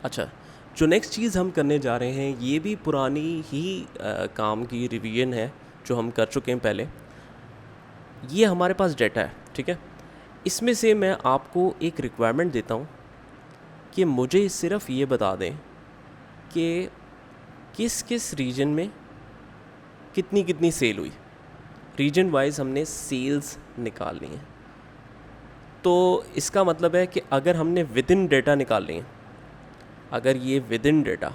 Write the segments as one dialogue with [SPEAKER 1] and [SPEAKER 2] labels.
[SPEAKER 1] अच्छा, जो नेक्स्ट चीज़ हम करने जा रहे हैं ये भी पुरानी ही काम की रिवीजन है जो हम कर चुके हैं पहले। ये हमारे पास डेटा है, ठीक है। इसमें से मैं आपको एक रिक्वायरमेंट देता हूँ कि मुझे सिर्फ ये बता दें कि किस किस रीजन में कितनी कितनी सेल हुई। रीजन वाइज हमने सेल्स निकालनी है। तो इसका मतलब है कि अगर हमने विद इन डेटा निकालनी है, अगर ये विद इन डेटा,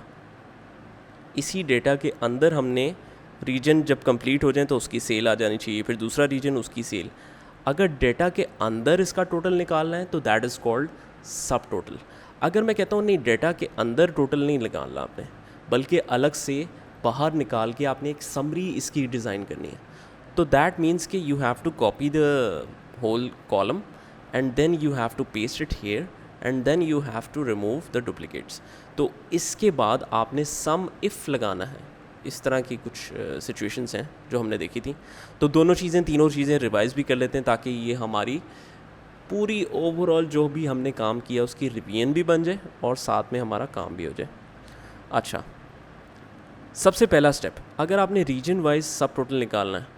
[SPEAKER 1] इसी डेटा के अंदर हमने रीजन जब कंप्लीट हो जाए तो उसकी सेल आ जानी चाहिए, फिर दूसरा रीजन उसकी सेल। अगर डेटा के अंदर इसका टोटल निकालना है तो दैट इज़ कॉल्ड सब टोटल। अगर मैं कहता हूँ नहीं, डेटा के अंदर टोटल नहीं निकालना आपने, बल्कि अलग से बाहर निकाल के आपने एक समरी इसकी डिज़ाइन करनी है, तो दैट मीन्स कि you have to copy the whole column and then you have to paste it here and then you have to remove the duplicates. तो इसके बाद आपने सम इफ़ लगाना है। इस तरह की कुछ सिचुएशंस हैं जो हमने देखी थी। तो दोनों चीज़ें, तीनों चीज़ें रिवाइज भी कर लेते हैं ताकि ये हमारी पूरी ओवरऑल जो भी हमने काम किया उसकी रिवीजन भी बन जाए और साथ में हमारा काम भी हो जाए। अच्छा, सबसे पहला स्टेप, अगर आपने रीजन वाइज सब टोटल निकालना है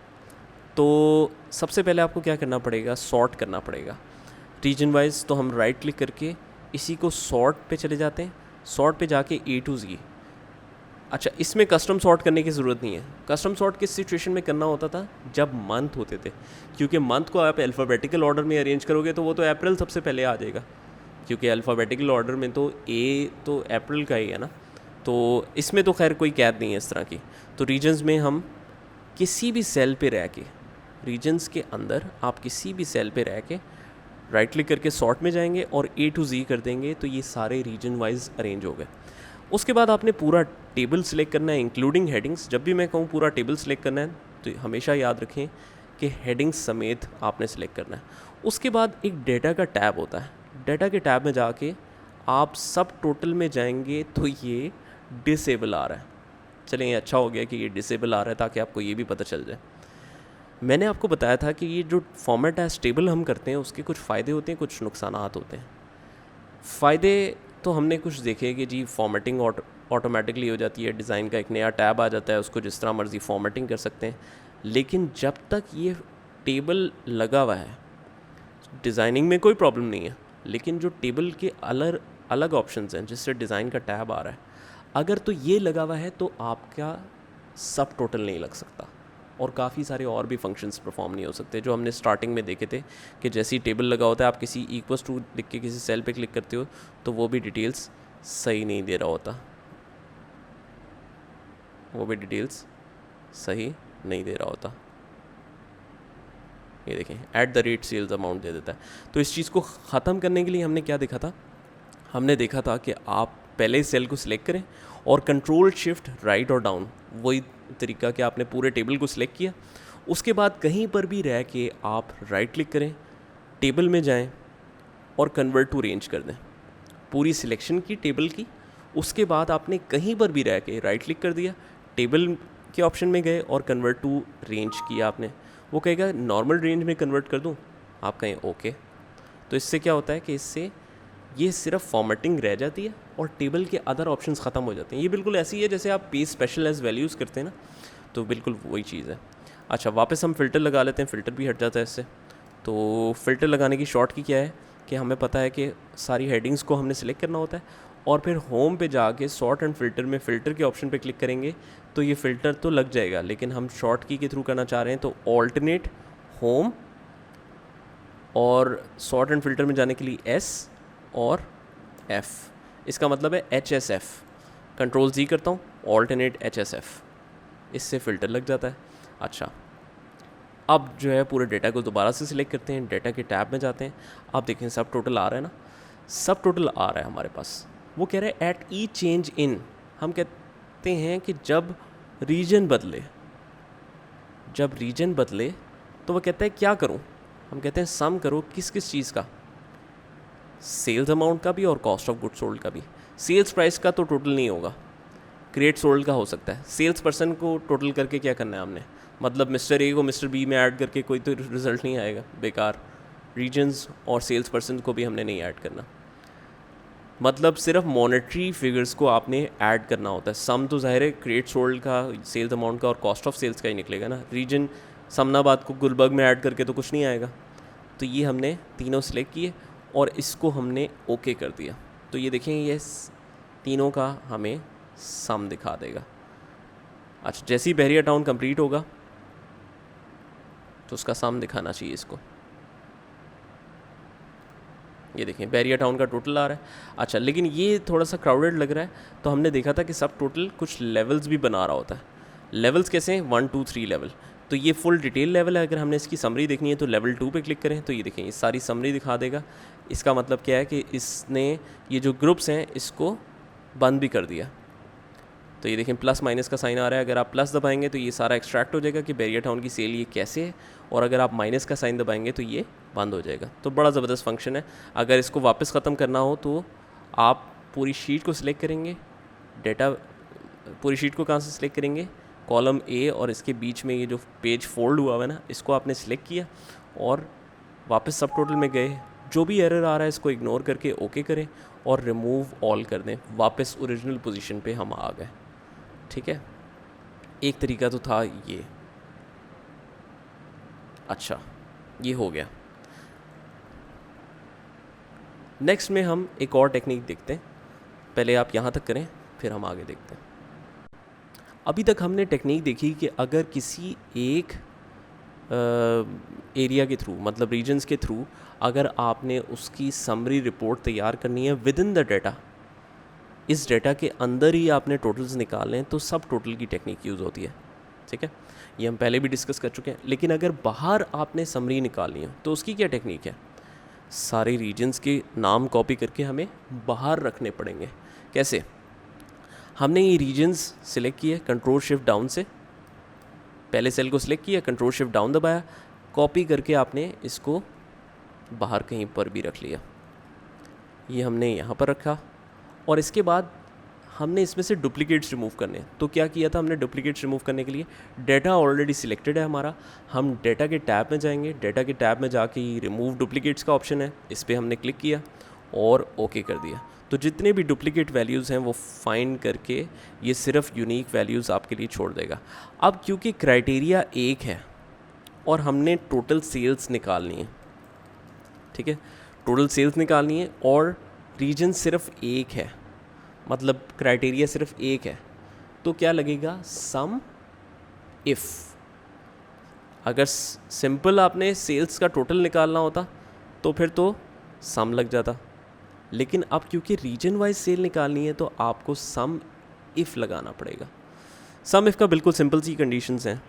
[SPEAKER 1] तो सबसे पहले आपको क्या करना पड़ेगा, सॉर्ट करना पड़ेगा रीजन वाइज। तो हम राइट क्लिक करके इसी को सॉर्ट पे चले जाते हैं। सॉर्ट पे जाके A to Z। अच्छा, इसमें कस्टम सॉर्ट करने की ज़रूरत नहीं है। कस्टम सॉर्ट किस सिचुएशन में करना होता था, जब मंथ होते थे, क्योंकि मंथ को आप अल्फ़ाबेटिकल ऑर्डर में अरेंज करोगे तो वो तो अप्रैल सबसे पहले आ जाएगा, क्योंकि अल्फ़ाबेटिकल ऑर्डर में तो A तो अप्रैल का ही है ना। तो इसमें तो खैर कोई कैद नहीं है इस तरह की। तो रीजन्स में हम किसी भी सेल पे रह के, रीजन्स के अंदर आप किसी भी सेल पे रह के राइट क्लिक करके सॉर्ट में जाएंगे और A to Z कर देंगे, तो ये सारे रीजन वाइज अरेंज हो गए। उसके बाद आपने पूरा टेबल सेलेक्ट करना है इंक्लूडिंग हेडिंग्स। जब भी मैं कहूँ पूरा टेबल सेलेक्ट करना है तो हमेशा याद रखें कि हेडिंग्स समेत आपने सेलेक्ट करना है। उसके बाद एक डेटा का टैब होता है। डेटा के टैब में जाके आप सब टोटल में जाएंगे तो ये डिसेबल आ रहा है। चलिए, अच्छा हो गया कि ये डिसेबल आ रहा है ताकि आपको ये भी पता चल जाए। मैंने आपको बताया था कि ये जो फॉर्मेट एज टेबल हम करते हैं उसके कुछ फ़ायदे होते हैं, कुछ नुकसानात होते हैं। फ़ायदे तो हमने कुछ देखे कि जी फॉर्मेटिंग ऑटोमेटिकली हो जाती है, डिज़ाइन का एक नया टैब आ जाता है, उसको जिस तरह मर्ज़ी फॉर्मेटिंग कर सकते हैं। लेकिन जब तक ये टेबल लगा हुआ है, डिज़ाइनिंग में कोई प्रॉब्लम नहीं है, लेकिन जो टेबल के अलग अलग ऑप्शंस हैं जिससे डिज़ाइन का टैब आ रहा है, अगर तो ये लगा हुआ है तो आपका सब टोटल नहीं लग सकता और काफ़ी सारे और भी फंक्शंस परफॉर्म नहीं हो सकते जो हमने स्टार्टिंग में देखे थे कि जैसे ही टेबल लगा होता है, आप किसी इक्वल्स टू लिख के किसी सेल पे क्लिक करते हो तो वो भी डिटेल्स सही नहीं दे रहा होता, वो भी डिटेल्स सही नहीं दे रहा होता। ये देखें, @ सेल्स अमाउंट दे देता है। तो इस चीज़ को ख़त्म करने के लिए हमने क्या देखा था, हमने देखा था कि आप पहले सेल को सिलेक्ट करें और कंट्रोल शिफ्ट राइट और डाउन, वही तरीका कि आपने पूरे टेबल को सिलेक्ट किया। उसके बाद कहीं पर भी रह के आप राइट क्लिक करें, टेबल में जाएं और कन्वर्ट टू रेंज कर दें पूरी सिलेक्शन की टेबल की। उसके बाद आपने कहीं पर भी रह के राइट क्लिक कर दिया, टेबल के ऑप्शन में गए और कन्वर्ट टू रेंज किया आपने। वो कहेगा नॉर्मल रेंज में कन्वर्ट कर दूँ, आप कहें ओके। तो इससे क्या होता है कि इससे ये सिर्फ फॉर्मेटिंग रह जाती है और टेबल के अदर ऑप्शंस ख़त्म हो जाते हैं। ये बिल्कुल ऐसी है जैसे आप पेज स्पेशल एज वैल्यूज़ करते हैं ना, तो बिल्कुल वही चीज़ है। अच्छा, वापस हम फ़िल्टर लगा लेते हैं, फ़िल्टर भी हट जाता है इससे। तो फ़िल्टर लगाने की शॉर्ट की क्या है कि हमें पता है कि सारी हेडिंग्स को हमने सेलेक्ट करना होता है और फिर होम पे जाके सॉर्ट एंड फ़िल्टर में फ़िल्टर के ऑप्शन पे क्लिक करेंगे तो ये फ़िल्टर तो लग जाएगा, लेकिन हम शॉर्ट की के थ्रू करना चाह रहे हैं तो ऑल्टरनेट होम और सॉर्ट एंड फ़िल्टर में जाने के लिए S और F, इसका मतलब है HSF। कंट्रोल Z करता हूँ, ऑल्टरनेट HSF, इससे फ़िल्टर लग जाता है। अच्छा, अब जो है पूरे डेटा को दोबारा से सिलेक्ट करते हैं, डेटा के टैब में जाते हैं। आप देखें सब टोटल आ रहा है ना, सब टोटल आ रहा है हमारे पास। वो कह रहे हैं एट ई चेंज इन, हम कहते हैं कि जब रीजन बदले, जब रीजन बदले तो वो कहता है क्या करूं, हम कहते हैं सम करो किस किस चीज़ का, सेल्स अमाउंट का भी और कॉस्ट ऑफ गुड सोल्ड का भी। सेल्स प्राइस का तो टोटल नहीं होगा, क्रिएट सोल्ड का हो सकता है। सेल्स पर्सन को टोटल करके क्या करना है हमने, मतलब मिस्टर ए को मिस्टर बी में ऐड करके कोई तो रिज़ल्ट नहीं आएगा, बेकार। रीजन्स और सेल्स पर्सन को भी हमने नहीं ऐड करना। मतलब सिर्फ मॉनेटरी फिगर्स को आपने ऐड करना होता है। सम तो ज़ाहिर है क्रिएट सोल्ड का, सेल्स अमाउंट का और कॉस्ट ऑफ सेल्स का ही निकलेगा ना। रीजन समनाबाद को गुलबर्ग में ऐड करके तो कुछ नहीं आएगा। तो ये हमने तीनों सिलेक्ट किए और इसको हमने ओके कर दिया। तो ये देखें, ये तीनों का हमें सम दिखा देगा। अच्छा, जैसे ही बहरिया टाउन कंप्लीट होगा तो उसका सम दिखाना चाहिए इसको। ये देखें, बहरिया टाउन का टोटल आ रहा है। अच्छा, लेकिन ये थोड़ा सा क्राउडेड लग रहा है, तो हमने देखा था कि सब टोटल कुछ लेवल्स भी बना रहा होता है। लेवल्स कैसे हैं? 1 2 3 लेवल। तो ये फुल डिटेल लेवल है। अगर हमने इसकी समरी देखनी है तो लेवल 2 पे क्लिक करें तो ये देखें, ये सारी समरी दिखा देगा। इसका मतलब क्या है कि इसने ये जो ग्रुप्स हैं इसको बंद भी कर दिया। तो ये देखें, प्लस माइनस का साइन आ रहा है। अगर आप प्लस दबाएंगे तो ये सारा एक्सट्रैक्ट हो जाएगा कि बहरिया टाउन की सेल ये कैसे है, और अगर आप माइनस का साइन दबाएंगे तो ये बंद हो जाएगा। तो बड़ा ज़बरदस्त फंक्शन है। अगर इसको वापस ख़त्म करना हो तो आप पूरी शीट को सिलेक्ट करेंगे, डेटा पूरी शीट को कहाँ से सिलेक्ट करेंगे? कॉलम ए, और इसके बीच में ये जो पेज फोल्ड हुआ हुआ है ना, इसको आपने सिलेक्ट किया और वापस सब टोटल में गए। जो भी एरर आ रहा है इसको इग्नोर करके ओके करें और रिमूव ऑल कर दें। वापस ओरिजिनल पोजीशन पे हम आ गए। ठीक है, एक तरीका तो था ये। अच्छा, ये हो गया। नेक्स्ट में हम एक और टेक्निक देखते हैं। पहले आप यहाँ तक करें, फिर हम आगे देखते हैं। अभी तक हमने टेक्निक देखी कि अगर किसी एक एरिया के थ्रू, मतलब रीजन्स के थ्रू, अगर आपने उसकी समरी रिपोर्ट तैयार करनी है विद इन द डेटा, इस डेटा के अंदर ही आपने टोटल्स निकालने हैं, तो सब टोटल की टेक्निक यूज़ होती है। ठीक है, ये हम पहले भी डिस्कस कर चुके हैं। लेकिन अगर बाहर आपने समरी निकालनी हो तो उसकी क्या टेक्निक है? सारे रीजन्स के नाम कॉपी करके हमें बाहर रखने पड़ेंगे। कैसे? हमने ये रीजन्स सिलेक्ट किए कंट्रोल शिफ्ट डाउन से, पहले सेल को सिलेक्ट किया, कंट्रोल शिफ्ट डाउन दबाया, कॉपी करके आपने इसको बाहर कहीं पर भी रख लिया। ये हमने यहाँ पर रखा और इसके बाद हमने इसमें से डुप्लीकेट्स रिमूव करने। तो क्या किया था हमने डुप्लीकेट्स रिमूव करने के लिए? डेटा ऑलरेडी सिलेक्टेड है हमारा, हम डेटा के टैब में जाएंगे। डेटा के टैब में जाके रिमूव डुप्लीकेट्स का ऑप्शन है, इस पर हमने क्लिक किया और ओके कर दिया। तो जितने भी डुप्लीकेट वैल्यूज़ हैं वो फाइंड करके ये सिर्फ यूनिक वैल्यूज़ आपके लिए छोड़ देगा। अब क्योंकि क्राइटेरिया एक है और हमने टोटल सेल्स निकालनी है, ठीक है, टोटल सेल्स निकालनी है और रीजन सिर्फ एक है, मतलब क्राइटेरिया सिर्फ एक है, तो क्या लगेगा? सम इफ़। अगर सिंपल आपने सेल्स का टोटल निकालना होता तो फिर तो सम लग जाता, लेकिन अब क्योंकि रीजन वाइज सेल निकालनी है तो आपको सम इफ़ लगाना पड़ेगा। सम इफ़ का बिल्कुल सिंपल सी कंडीशंस हैं।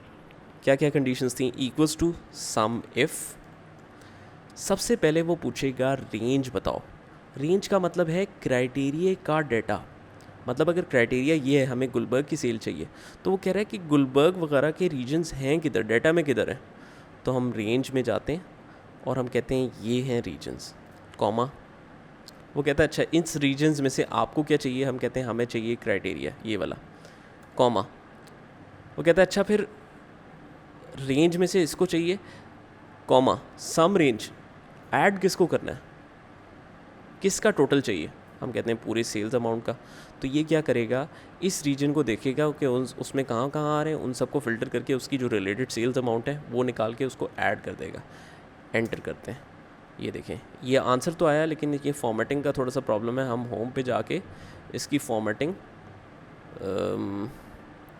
[SPEAKER 1] क्या क्या कंडीशंस थी? Equals to sum if. सबसे पहले वो पूछेगा रेंज बताओ। रेंज का मतलब है क्राइटेरिया का डेटा। मतलब अगर क्राइटेरिया ये है हमें गुलबर्ग की सेल चाहिए, तो वो कह रहा है कि गुलबर्ग वगैरह के रीजन्स हैं किधर, डेटा में किधर है। तो हम रेंज में जाते हैं और हम कहते हैं ये हैं रीजन्स, कॉमा। वो कहता है अच्छा इस रीजन्स में से आपको क्या चाहिए? हम कहते हैं हमें चाहिए क्राइटेरिया ये वाला, कॉमा। वो कहता है अच्छा फिर रेंज में से इसको चाहिए, कॉमा, सम रेंज। ऐड किसको करना है, किसका टोटल चाहिए? हम कहते हैं पूरे सेल्स अमाउंट का। तो ये क्या करेगा? इस रीजन को देखेगा कि उसमें कहाँ कहाँ आ रहे हैं, उन सबको फ़िल्टर करके उसकी जो रिलेटेड सेल्स अमाउंट है वो निकाल के उसको ऐड कर देगा। एंटर करते हैं, ये देखें ये आंसर तो आया, लेकिन ये फॉर्मेटिंग का थोड़ा सा प्रॉब्लम है। हम होम पे जाके इसकी फॉर्मेटिंग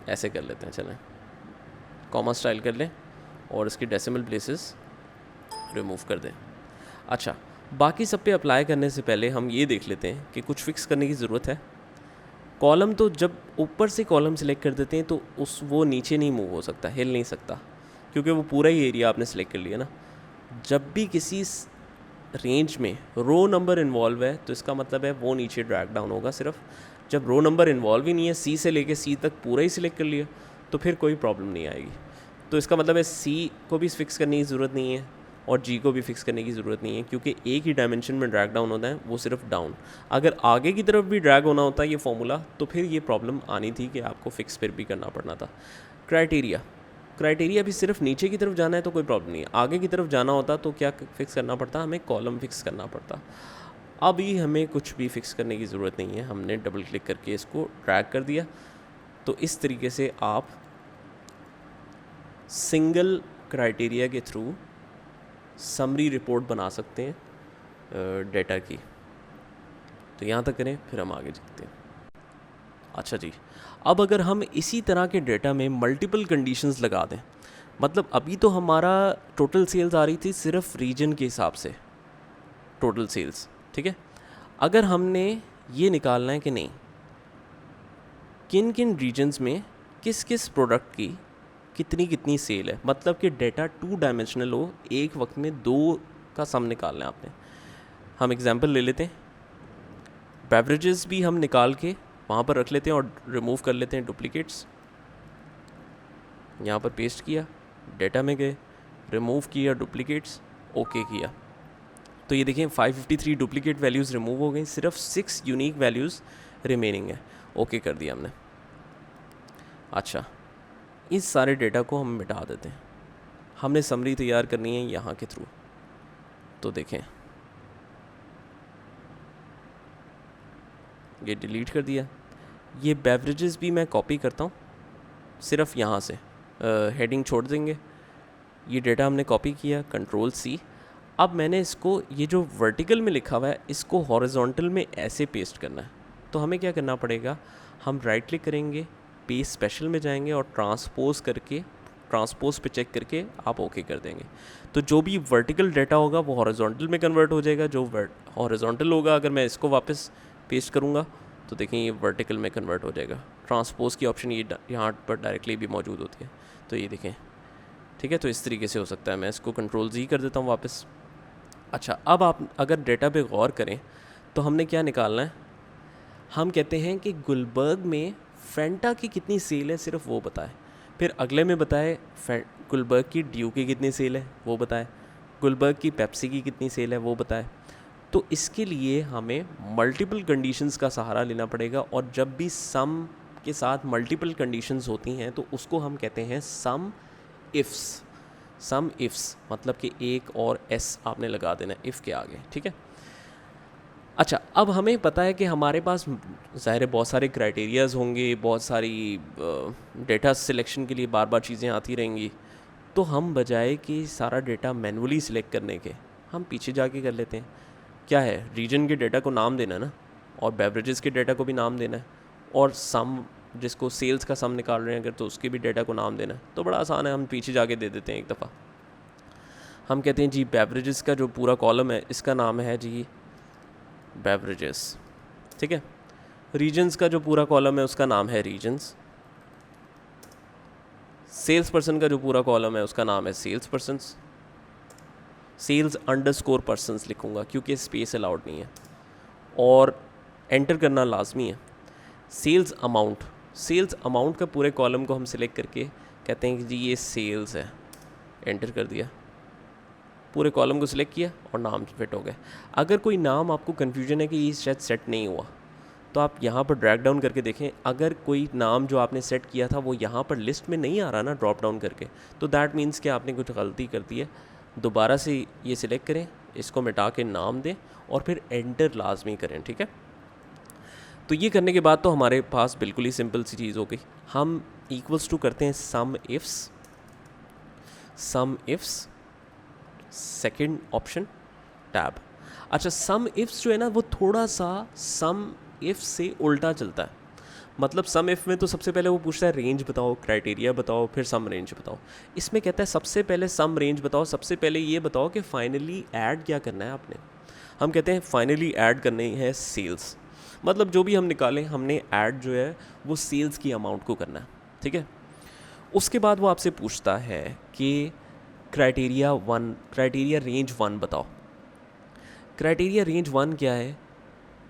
[SPEAKER 1] ऐसे कर लेते हैं, चलें कॉमा स्टाइल कर लें और इसकी डेसिमल प्लेसेस रिमूव कर दें। अच्छा, बाकी सब पे अप्लाई करने से पहले हम ये देख लेते हैं कि कुछ फिक्स करने की ज़रूरत है। कॉलम तो जब ऊपर से कॉलम सेलेक्ट कर देते हैं तो वो नीचे नहीं मूव हो सकता, हिल नहीं सकता, क्योंकि वो पूरा ही एरिया आपने सेलेक्ट कर लिया ना। जब भी किसी रेंज में रो नंबर इन्वॉल्व है तो इसका मतलब है वो नीचे ड्रैग डाउन होगा सिर्फ। जब रो नंबर इन्वॉल्व ही नहीं है, सी से लेके सी तक पूरा ही सिलेक्ट कर लिया, तो फिर कोई प्रॉब्लम नहीं आएगी। तो इसका मतलब है सी को भी फिक्स करने की ज़रूरत नहीं है और जी को भी फिक्स करने की ज़रूरत नहीं है, क्योंकि एक ही डायमेंशन में ड्रैग डाउन होता है, वो सिर्फ डाउन। अगर आगे की तरफ भी ड्रैग होना होता है ये फॉर्मूला, तो फिर ये प्रॉब्लम आनी थी कि आपको फिक्स फिर भी करना पड़ना था। क्राइटेरिया भी सिर्फ नीचे की तरफ जाना है तो कोई प्रॉब्लम नहीं है। आगे की तरफ जाना होता तो क्या फिक्स करना पड़ता? हमें कॉलम फिक्स करना पड़ता। अभी हमें कुछ भी फिक्स करने की ज़रूरत नहीं है, हमने डबल क्लिक करके इसको ड्रैग कर दिया। तो इस तरीके से आप सिंगल क्राइटेरिया के थ्रू समरी रिपोर्ट बना सकते हैं डेटा की। तो यहाँ तक करें, फिर हम आगे चलते हैं। अच्छा जी, अब अगर हम इसी तरह के डेटा में मल्टीपल कंडीशंस लगा दें, मतलब अभी तो हमारा टोटल सेल्स आ रही थी सिर्फ रीजन के हिसाब से, टोटल सेल्स, ठीक है। अगर हमने ये निकालना है कि नहीं किन किन रीजन्स में किस किस प्रोडक्ट की कितनी कितनी सेल है, मतलब कि डेटा 2 डायमेंशनल हो, एक वक्त में 2 का सम निकालना है आपने। हम एग्जांपल ले लेते हैं, बेवरेजेस भी हम निकाल के वहाँ पर रख लेते हैं और रिमूव कर लेते हैं डुप्लीकेट्स। यहाँ पर पेस्ट किया, डेटा में गए, रिमूव किया डुप्लीकेट्स, ओके किया। तो ये देखें 553 डुप्लीकेट वैल्यूज़ रिमूव हो गई, सिर्फ 6 यूनिक वैल्यूज़ रिमेनिंग है। ओके कर दिया हमने। अच्छा, इस सारे डेटा को हम मिटा देते हैं। हमने समरी तैयार करनी है यहाँ के थ्रू। तो देखें, ये डिलीट कर दिया। ये बेवरेजेस भी मैं कॉपी करता हूँ, सिर्फ यहाँ से हेडिंग छोड़ देंगे। ये डेटा हमने कॉपी किया, कंट्रोल C। अब मैंने इसको, ये जो वर्टिकल में लिखा हुआ है, इसको हॉरिजॉन्टल में ऐसे पेस्ट करना है। तो हमें क्या करना पड़ेगा, हम राइट क्लिक करेंगे, पेस्ट स्पेशल में जाएंगे और ट्रांसपोज करके, ट्रांसपोज पे चेक करके आप ओके कर देंगे। तो जो भी वर्टिकल डेटा होगा वो हॉरिजॉन्टल में कन्वर्ट हो जाएगा। जो हॉरिजॉन्टल होगा, अगर मैं इसको वापस पेस्ट करूँगा तो देखें ये वर्टिकल में कन्वर्ट हो जाएगा। ट्रांसपोज की ऑप्शन ये यहाँ पर डायरेक्टली भी मौजूद होती है। तो ये देखें, ठीक है। तो इस तरीके से हो सकता है। मैं इसको कंट्रोल Z कर देता हूँ वापस। अच्छा, अब आप अगर डेटा पे गौर करें तो हमने क्या निकालना है, हम कहते हैं कि गुलबर्ग में फेंटा की कितनी सेल है सिर्फ वो बताए, फिर अगले में बताए गुलबर्ग की ड्यू की कितनी सेल है वो बताए, गुलबर्ग की पेप्सी की कितनी सेल है वो बताए। तो इसके लिए हमें मल्टीपल कंडीशंस का सहारा लेना पड़ेगा, और जब भी सम के साथ मल्टीपल कंडीशंस होती हैं तो उसको हम कहते हैं सम इफ्स। सम इफ्स मतलब कि एक और एस आपने लगा देना इफ़ के आगे, ठीक है। अच्छा, अब हमें पता है कि हमारे पास ज़ाहिर है बहुत सारे क्राइटेरियाज़ होंगे, बहुत सारी डेटा सिलेक्शन के लिए बार बार चीज़ें आती रहेंगी। तो हम बजाय कि सारा डेटा मैनुअली सिलेक्ट करने के, हम पीछे जाके कर लेते हैं। क्या है, रीजन के डेटा को नाम देना ना, और बेवरेजेस के डेटा को भी नाम देना है, और सम जिसको सेल्स का सम निकाल रहे हैं अगर, तो उसके भी डेटा को नाम देना है। तो बड़ा आसान है, हम पीछे जाके दे देते हैं एक दफ़ा। हम कहते हैं जी बेवरेजेस का जो पूरा कॉलम है इसका नाम है जी बेवरेजेस, ठीक है। रीजन्स का जो पूरा कॉलम है उसका नाम है रीजन्स। सेल्स पर्सन का जो पूरा कॉलम है उसका नाम है sales persons. Sales underscore persons लिखूँगा क्योंकि स्पेस अलाउड नहीं है, और एंटर करना लाजमी है। सेल्स अमाउंट, सेल्स अमाउंट का पूरे कॉलम को हम सिलेक्ट करके कहते हैं कि जी ये सेल्स है, एंटर कर दिया, पूरे कॉलम को सिलेक्ट किया और नाम फिट हो गए। अगर कोई नाम आपको कन्फ्यूजन है कि ये शायद सेट नहीं हुआ, तो आप यहाँ पर ड्रैग डाउन करके देखें। अगर कोई नाम जो आपने सेट किया था वो यहाँ पर लिस्ट में नहीं आ रहा ना ड्रॉप डाउन करके, तो दैट मीन्स कि आपने कुछ गलती कर दी है। दोबारा से ये सिलेक्ट करें, इसको मिटा के नाम दें और फिर एंटर लाजमी करें, ठीक है। तो ये करने के बाद तो हमारे पास बिल्कुल ही सिंपल सी चीज़ हो गई। हम इक्वल्स टू करते हैं सम इफ्स, सेकंड ऑप्शन टैब। अच्छा, सम इफ्स जो है ना वो थोड़ा सा सम इफ से उल्टा चलता है। मतलब सम इफ में तो सबसे पहले वो पूछता है रेंज बताओ, क्राइटेरिया बताओ, फिर सम रेंज बताओ। इसमें कहता है सबसे पहले सम रेंज बताओ, सबसे पहले ये बताओ कि फाइनली ऐड क्या करना है आपने। हम कहते हैं फाइनली ऐड करनी है सेल्स, मतलब जो भी हम निकालें हमने ऐड जो है वो सेल्स की अमाउंट को करना है, ठीक है। उसके बाद वो आपसे पूछता है कि क्राइटेरिया रेंज 1 बताओ। क्राइटेरिया रेंज 1 क्या है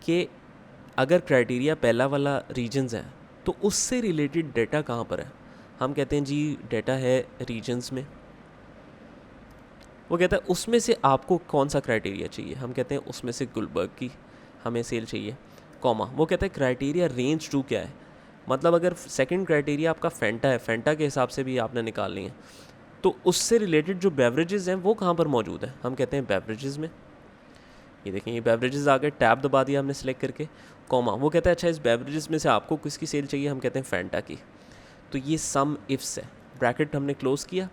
[SPEAKER 1] कि अगर क्राइटेरिया पहला वाला रीजन्स है तो उससे रिलेटेड डेटा कहाँ पर है। हम कहते हैं जी डेटा है रीजन्स में। वो कहता है उसमें से आपको कौन सा क्राइटेरिया चाहिए। हम कहते हैं उसमें से गुलबर्ग की हमें सेल चाहिए, कॉमा। वो कहता है क्राइटेरिया रेंज 2 क्या है, मतलब अगर सेकंड क्राइटेरिया आपका फेंटा है, फेंटा के हिसाब से भी आपने निकालनी है, तो उससे रिलेटेड जो बेवरेजेस हैं वो कहाँ पर मौजूद है। हम कहते हैं बेवरेजेस में। ये देखें ये बेवरेजेस आ गए, टैब दबा दिया हमने सेलेक्ट करके, कॉमा, वो कहता है अच्छा इस बेवरेजेस में से आपको किसकी सेल चाहिए, हम कहते हैं फैंटा की। तो ये सम इफ्स है, ब्रैकेट हमने क्लोज़ किया।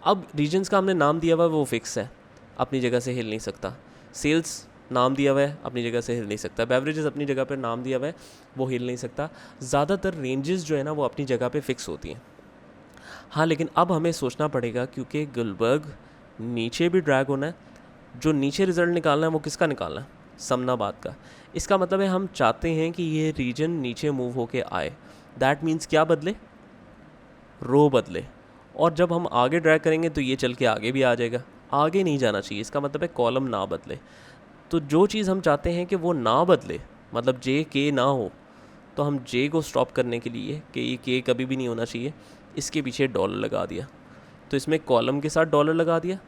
[SPEAKER 1] अब रीजन्स का हमने नाम दिया हुआ है, वो फिक्स है, अपनी जगह से हिल नहीं सकता। सेल्स नाम दिया हुआ है, अपनी जगह से हिल नहीं सकता। बेवरेजेस अपनी जगह पर नाम दिया हुआ है, वो हिल नहीं सकता। ज़्यादातर रेंजेस जो है ना वो अपनी जगह पे फिक्स होती हैं। हाँ लेकिन अब हमें सोचना पड़ेगा, क्योंकि गुलबर्ग नीचे भी ड्रैग होना है, जो नीचे रिज़ल्ट निकालना है वो किसका निकालना है, समनाबाद का। इसका मतलब है हम चाहते हैं कि ये रीजन नीचे मूव होके आए। दैट मीन्स क्या बदले, रो बदले। और जब हम आगे ड्रैग करेंगे तो ये चल के आगे भी आ जाएगा, आगे नहीं जाना चाहिए। इसका मतलब है कॉलम ना बदले। तो जो चीज़ हम चाहते हैं कि वो ना बदले, मतलब जे के ना हो, तो हम जे को स्टॉप करने के लिए कि ये के कभी भी नहीं होना चाहिए, इसके पीछे डॉलर लगा दिया। तो इसमें कॉलम के साथ डॉलर लगा दिया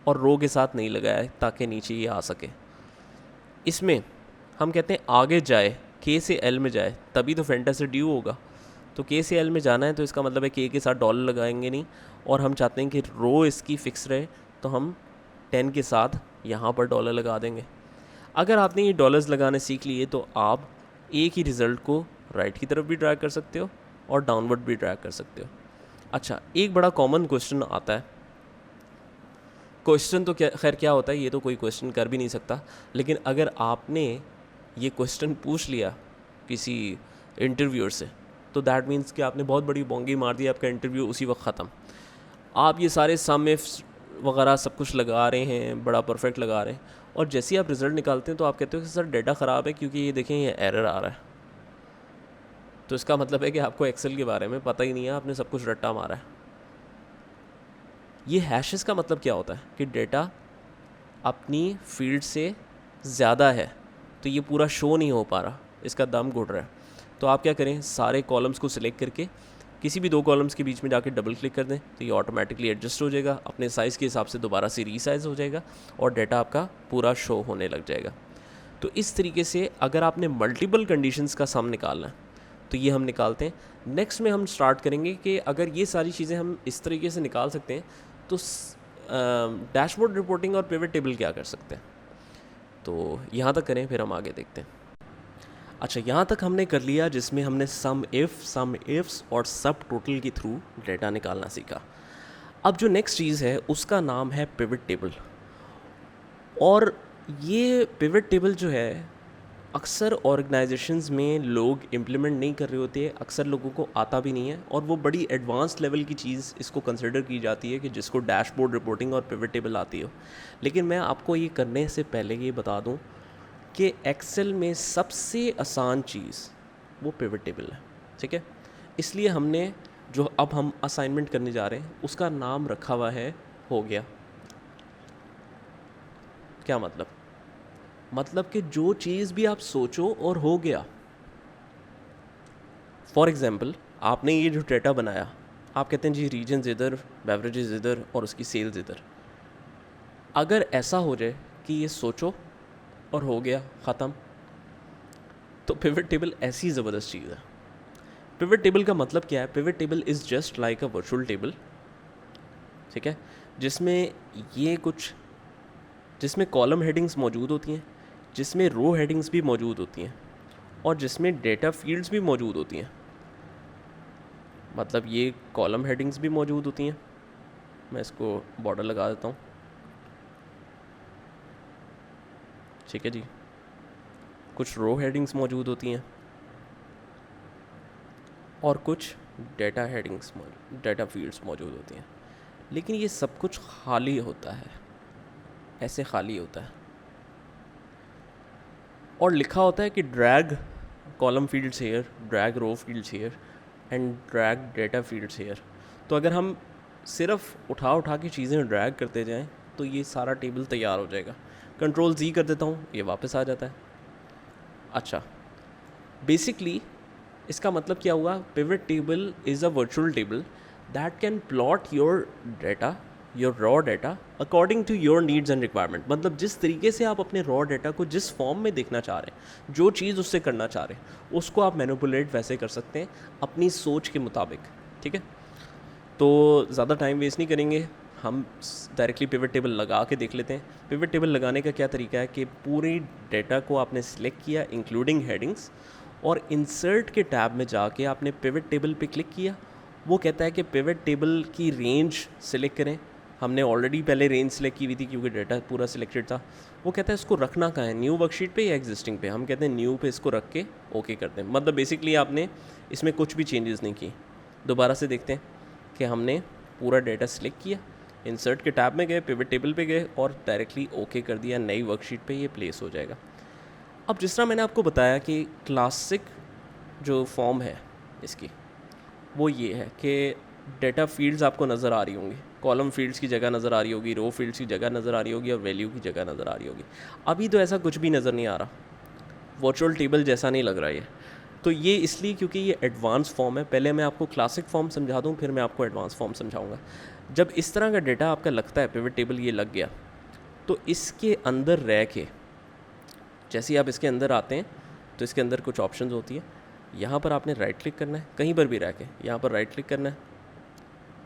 [SPEAKER 1] और रो के साथ नहीं लगाया ताकि नीचे ये आ सके। इसमें हम कहते हैं आगे जाए, के से एल में जाए, तभी तो फेंटा से ड्यू होगा। तो के से एल में जाना है तो इसका मतलब है के साथ डॉलर लगाएंगे नहीं, और हम चाहते हैं कि रो इसकी फ़िक्स रहे, तो हम 10 के साथ यहाँ पर डॉलर लगा देंगे। अगर आपने ये डॉलर्स लगाने सीख लिए तो आप एक ही रिज़ल्ट को राइट की तरफ भी ड्रैग कर सकते हो और डाउनवर्ड भी ड्रैग कर सकते हो। अच्छा, एक बड़ा कॉमन क्वेश्चन आता है, क्वेश्चन तो क्या होता है, ये तो कोई क्वेश्चन कर भी नहीं सकता, लेकिन अगर आपने ये क्वेश्चन पूछ लिया किसी इंटरव्यूअर से तो दैट मीन्स कि आपने बहुत बड़ी बोंगी मार दी, आपका इंटरव्यू उसी वक्त ख़त्म। आप ये सारे सम इफ्स वगैरह सब कुछ लगा रहे हैं, बड़ा परफेक्ट लगा रहे हैं, और जैसे ही आप रिज़ल्ट निकालते हैं तो आप कहते हो कि सर डेटा ख़राब है क्योंकि ये देखें ये एरर आ रहा है। तो इसका मतलब है कि आपको एक्सेल के बारे में पता ही नहीं है, आपने सब कुछ रट्टा मारा है। ये हैशेस का मतलब क्या होता है कि डेटा अपनी फील्ड से ज़्यादा है, तो ये पूरा शो नहीं हो पा रहा, इसका दम घुट रहा है। तो आप क्या करें, सारे कॉलम्स को सिलेक्ट करके किसी भी दो कॉलम्स के बीच में जाके डबल क्लिक कर दें, तो ये ऑटोमेटिकली एडजस्ट हो जाएगा, अपने साइज़ के हिसाब से दोबारा से रीसाइज़ हो जाएगा और डाटा आपका पूरा शो होने लग जाएगा। तो इस तरीके से अगर आपने मल्टीपल कंडीशंस का सम निकालना है तो ये हम निकालते हैं। नेक्स्ट में हम स्टार्ट करेंगे कि अगर ये सारी चीज़ें हम इस तरीके से निकाल सकते हैं तो डैशबोर्ड रिपोर्टिंग और पिवट टेबल क्या कर सकते हैं। तो यहाँ तक करें, फिर हम आगे देखते हैं। अच्छा, यहाँ तक हमने कर लिया जिसमें हमने सम इफ्स और सब टोटल के थ्रू डेटा निकालना सीखा। अब जो नेक्स्ट चीज़ है उसका नाम है पिवट टेबल। और ये पिवट टेबल जो है अक्सर ऑर्गेनाइजेशंस में लोग इम्प्लीमेंट नहीं कर रहे होते, अक्सर लोगों को आता भी नहीं है, और वो बड़ी एडवांस लेवल की चीज़ इसको कंसिडर की जाती है कि जिसको डैशबोर्ड रिपोर्टिंग और पिवट टेबल आती हो। लेकिन मैं आपको ये करने से पहले ये बता दूं कि एक्सेल में सबसे आसान चीज़ वो पिवट टेबल है, ठीक है। इसलिए हमने जो अब हम असाइनमेंट करने जा रहे हैं उसका नाम रखा हुआ है हो गया। क्या मतलब कि जो चीज़ भी आप सोचो और हो गया। फॉर एग्ज़ाम्पल, आपने ये जो डेटा बनाया, आप कहते हैं जी रीजन्स इधर, बेवरेजेस इधर और उसकी सेल्स इधर। अगर ऐसा हो जाए कि ये सोचो और हो गया, ख़त्म, तो पिवट टेबल ऐसी ज़बरदस्त चीज़ है। पिवट टेबल का मतलब क्या है? Pivot table is just like a virtual table, ठीक है, जिसमें कॉलम हेडिंग्स मौजूद होती हैं, जिसमें रो हेडिंग्स भी मौजूद होती हैं, और जिसमें डेटा फील्ड्स भी मौजूद होती हैं। मतलब ये कॉलम हेडिंग्स भी मौजूद होती हैं, मैं इसको बॉर्डर लगा देता हूँ, ठीक है जी। कुछ रो हेडिंग्स मौजूद होती हैं और कुछ डेटा हेडिंग्स डेटा फील्ड्स मौजूद होती हैं। लेकिन ये सब कुछ खाली होता है, ऐसे खाली होता है, और लिखा होता है कि drag column fields here, drag row fields here and drag data fields here. तो अगर हम सिर्फ उठा के चीज़ें ड्रैग करते जाएं तो ये सारा टेबल तैयार हो जाएगा। कंट्रोल Z कर देता हूँ, ये वापस आ जाता है। अच्छा, बेसिकली इसका मतलब क्या हुआ? Pivot table is a virtual table that can plot your data, your raw data according to your needs and requirement. मतलब जिस तरीके से आप अपने रॉ डेटा को जिस फॉर्म में देखना चाह रहे हैं, जो चीज़ उससे करना चाह रहे हैं, उसको आप मैनिपुलेट वैसे कर सकते हैं अपनी सोच के मुताबिक, ठीक है। तो ज़्यादा टाइम वेस्ट नहीं करेंगे, हम डायरेक्टली पिवट टेबल लगा के देख लेते हैं। पिवट टेबल लगाने का क्या तरीका है कि पूरी डेटा को आपने सिलेक्ट किया इंक्लूडिंग हेडिंग्स, और इंसर्ट के टैब में जाके आपने पिवट टेबल पे क्लिक किया। वो कहता है कि पिवट टेबल की रेंज सेलेक्ट करें। हमने ऑलरेडी पहले रेंज सेलेक्ट की हुई थी क्योंकि डेटा पूरा सिलेक्टेड था। वो कहता है इसको रखना कहाँ है, न्यू वर्कशीट पे या एग्जिस्टिंग पे। हम कहते हैं न्यू पे इसको रख के ओके करते हैं। मतलब बेसिकली आपने इसमें कुछ भी चेंजेस नहीं की। दोबारा से देखते हैं कि हमने पूरा डेटा सिलेक्ट किया, इंसर्ट के टैब में गए, पिवट टेबल पे गए और डायरेक्टली ओके कर दिया। नई वर्कशीट पे ये प्लेस हो जाएगा। अब जिस तरह मैंने आपको बताया कि क्लासिक जो फॉर्म है इसकी वो ये है कि डेटा फील्ड्स आपको नज़र आ रही होंगी, कॉलम फील्ड्स की जगह नज़र आ रही होगी, रो फील्ड्स की जगह नज़र आ रही होगी और वैल्यू की जगह नज़र आ रही होगी। अभी तो ऐसा कुछ भी नज़र नहीं आ रहा, वर्चुअल टेबल जैसा नहीं लग रहा ये। तो ये इसलिए क्योंकि ये एडवांस फॉर्म है। पहले मैं आपको क्लासिक फॉर्म समझा दूँ, फिर मैं आपको एडवांस फॉर्म समझाऊँगा। जब इस तरह का डेटा आपका लगता है पिवट टेबल ये लग गया, तो इसके अंदर रह के जैसे ही आप इसके अंदर आते हैं तो इसके अंदर कुछ ऑप्शंस होती है। यहाँ पर आपने राइट क्लिक करना है, कहीं पर भी रह के यहाँ पर राइट क्लिक करना है,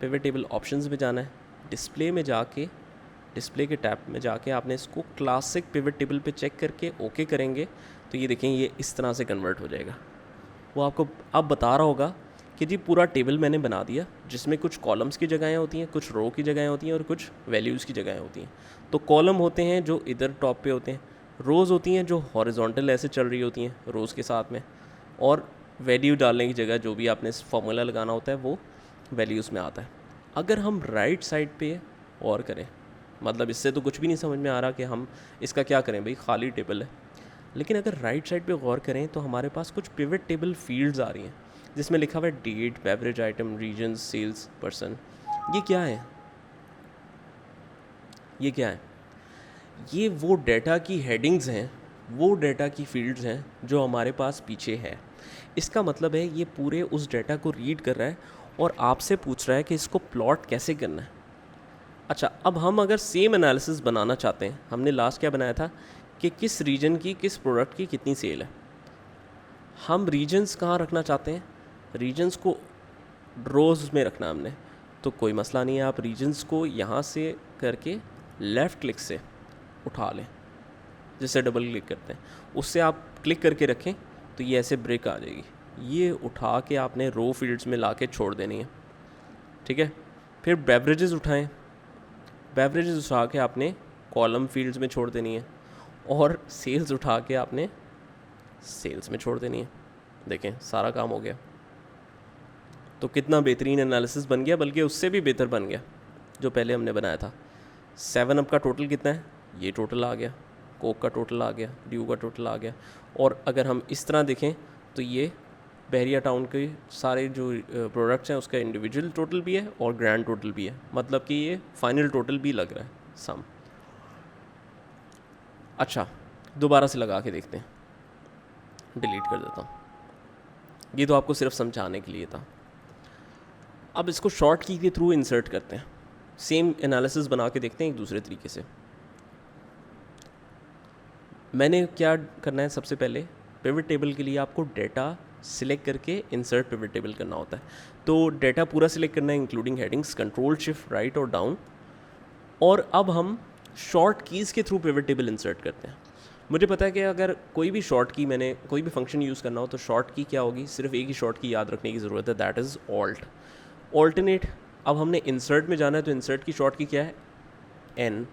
[SPEAKER 1] पिवट टेबल ऑप्शंस में जाना है, डिस्प्ले में जाके डिस्प्ले के टैब में जाके आपने इसको क्लासिक पिवट टेबल पे चेक करके ओके करेंगे तो ये देखें ये इस तरह से कन्वर्ट हो जाएगा। वो आपको अब बता रहा होगा कि जी पूरा टेबल मैंने बना दिया जिसमें कुछ कॉलम्स की जगहें होती हैं, कुछ रो की जगहें होती हैं और कुछ वैल्यूज़ की जगहें होती हैं। तो कॉलम होते हैं जो इधर टॉप पे होते हैं, रोज़ होती हैं जो हॉरिजॉन्टल ऐसे चल रही होती हैं रोज़ के साथ में, और वैल्यू डालने की जगह जो भी आपने फार्मूला लगाना होता है वो वैल्यूज़ में आता है। अगर हम राइट साइड पे और करें, मतलब इससे तो कुछ भी नहीं समझ में आ रहा कि हम इसका क्या करें, भाई खाली टेबल है। लेकिन अगर राइट साइड पे गौर करें तो हमारे पास कुछ पिवट टेबल फील्ड्स आ रही हैं जिसमें लिखा हुआ है date, beverage item, region, sales person. ये क्या है? ये क्या है? ये वो डेटा की हेडिंग्स हैं, वो डेटा की फील्ड्स हैं जो हमारे पास पीछे है। इसका मतलब है ये पूरे उस डेटा को रीड कर रहा है और आपसे पूछ रहा है कि इसको प्लॉट कैसे करना है। अच्छा, अब हम अगर सेम एनालिसिस बनाना चाहते हैं, हमने लास्ट क्या बनाया था कि किस रीजन की किस प्रोडक्ट की कितनी सेल है। हम रीजन्स कहाँ रखना चाहते हैं? रीजन्स को रोज़ में रखना हमने, तो कोई मसला नहीं है। आप रीजन्स को यहाँ से करके लेफ़्ट क्लिक से उठा लें, जिससे डबल क्लिक करते हैं उससे आप क्लिक करके रखें तो ये ऐसे ब्रेक आ जाएगी। ये उठा के आपने रो फील्ड्स में ला के छोड़ देनी है, ठीक है। फिर बेवरेजेस उठाएं, बेवरेजेस उठा के आपने कॉलम फील्ड्स में छोड़ देनी है, और सेल्स उठा के आपने सेल्स में छोड़ देनी है। देखें सारा काम हो गया। तो कितना बेहतरीन एनालिसिस बन गया, बल्कि उससे भी बेहतर बन गया जो पहले हमने बनाया था। 7 अप का टोटल कितना है, ये टोटल आ गया, कोक का टोटल आ गया, ड्यू का टोटल आ गया। और अगर हम इस तरह देखें तो ये बहरिया टाउन के सारे जो प्रोडक्ट्स हैं उसका इंडिविजुअल टोटल भी है और ग्रैंड टोटल भी है, मतलब कि ये फाइनल टोटल भी लग रहा है सम। अच्छा, दोबारा से लगा के देखते हैं, डिलीट कर देता हूँ। ये तो आपको सिर्फ समझाने के लिए था। अब इसको शॉर्ट की के थ्रू इंसर्ट करते हैं, सेम एनालिसिस बना के देखते हैं एक दूसरे तरीके से। मैंने क्या करना है, सबसे पहले पिवट टेबल के लिए आपको डेटा सिलेक्ट करके इंसर्ट पिवट टेबल करना होता है। तो डेटा पूरा सिलेक्ट करना है including headings, control shift right और डाउन। और अब हम शॉर्ट कीज़ के थ्रू पिवट टेबल इंसर्ट करते हैं। मुझे पता है कि अगर कोई भी शॉर्ट की मैंने कोई भी फंक्शन यूज़ करना हो तो शॉर्ट की क्या होगी, सिर्फ एक ही शॉर्ट की याद रखने की ज़रूरत है, दैट इज़ ऑल्ट। ऑल्टरनेट, अब हमने इंसर्ट में जाना है तो इंसर्ट की शॉर्ट की क्या है, एन,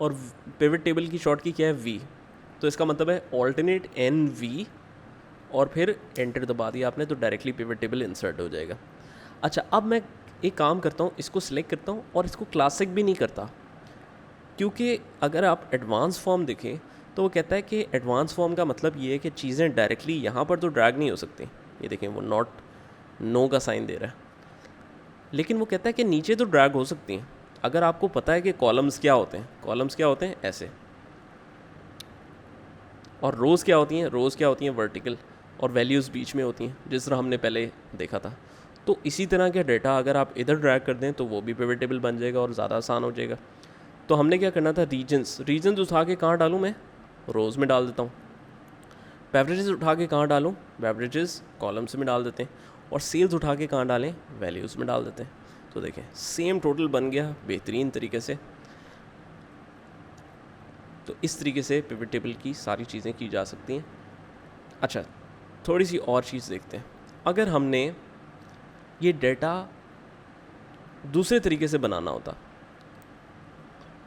[SPEAKER 1] और पिवट टेबल की शॉर्ट की क्या है, वी। तो इसका मतलब है ऑल्टरनेट एन वी, और फिर एंटर दबा दिया आपने तो डायरेक्टली पिवट टेबल इंसर्ट हो जाएगा। अच्छा, अब मैं एक काम करता हूँ, इसको सिलेक्ट करता हूँ और इसको क्लासिक भी नहीं करता, क्योंकि अगर आप एडवांस फॉर्म देखें तो वो कहता है कि एडवांस फॉर्म का मतलब ये है कि चीज़ें डायरेक्टली यहाँ पर तो ड्रैग नहीं हो सकती। ये देखें वो नॉट नो का साइन दे रहा है, लेकिन वो कहता है कि नीचे तो ड्रैग हो सकती हैं अगर आपको पता है कि कॉलम्स क्या होते हैं। कॉलम्स क्या होते हैं, ऐसे, और रोज़ क्या होती हैं, रोज़ क्या होती हैं, वर्टिकल, और वैल्यूज़ बीच में होती हैं जिस तरह हमने पहले देखा था। तो इसी तरह का डेटा अगर आप इधर ड्रैग कर दें तो वो भी पिवट टेबल बन जाएगा और ज़्यादा आसान हो जाएगा। तो हमने क्या करना था, रीजन्स उठा के कहाँ डालूँ मैं, रोज़ में डाल देता हूँ। बेवरेजेस उठा के कहाँ डालूँ, बेवरेजेस कॉलम्स में डाल देते हैं। और सेल्स उठा के कहाँ डालें, वैल्यूज़ में डाल देते हैं। तो देखें सेम टोटल बन गया बेहतरीन तरीके से। तो इस तरीके से पिवट टेबल की सारी चीज़ें की जा सकती हैं। अच्छा, थोड़ी सी और चीज़ देखते हैं। अगर हमने ये डेटा दूसरे तरीके से बनाना होता,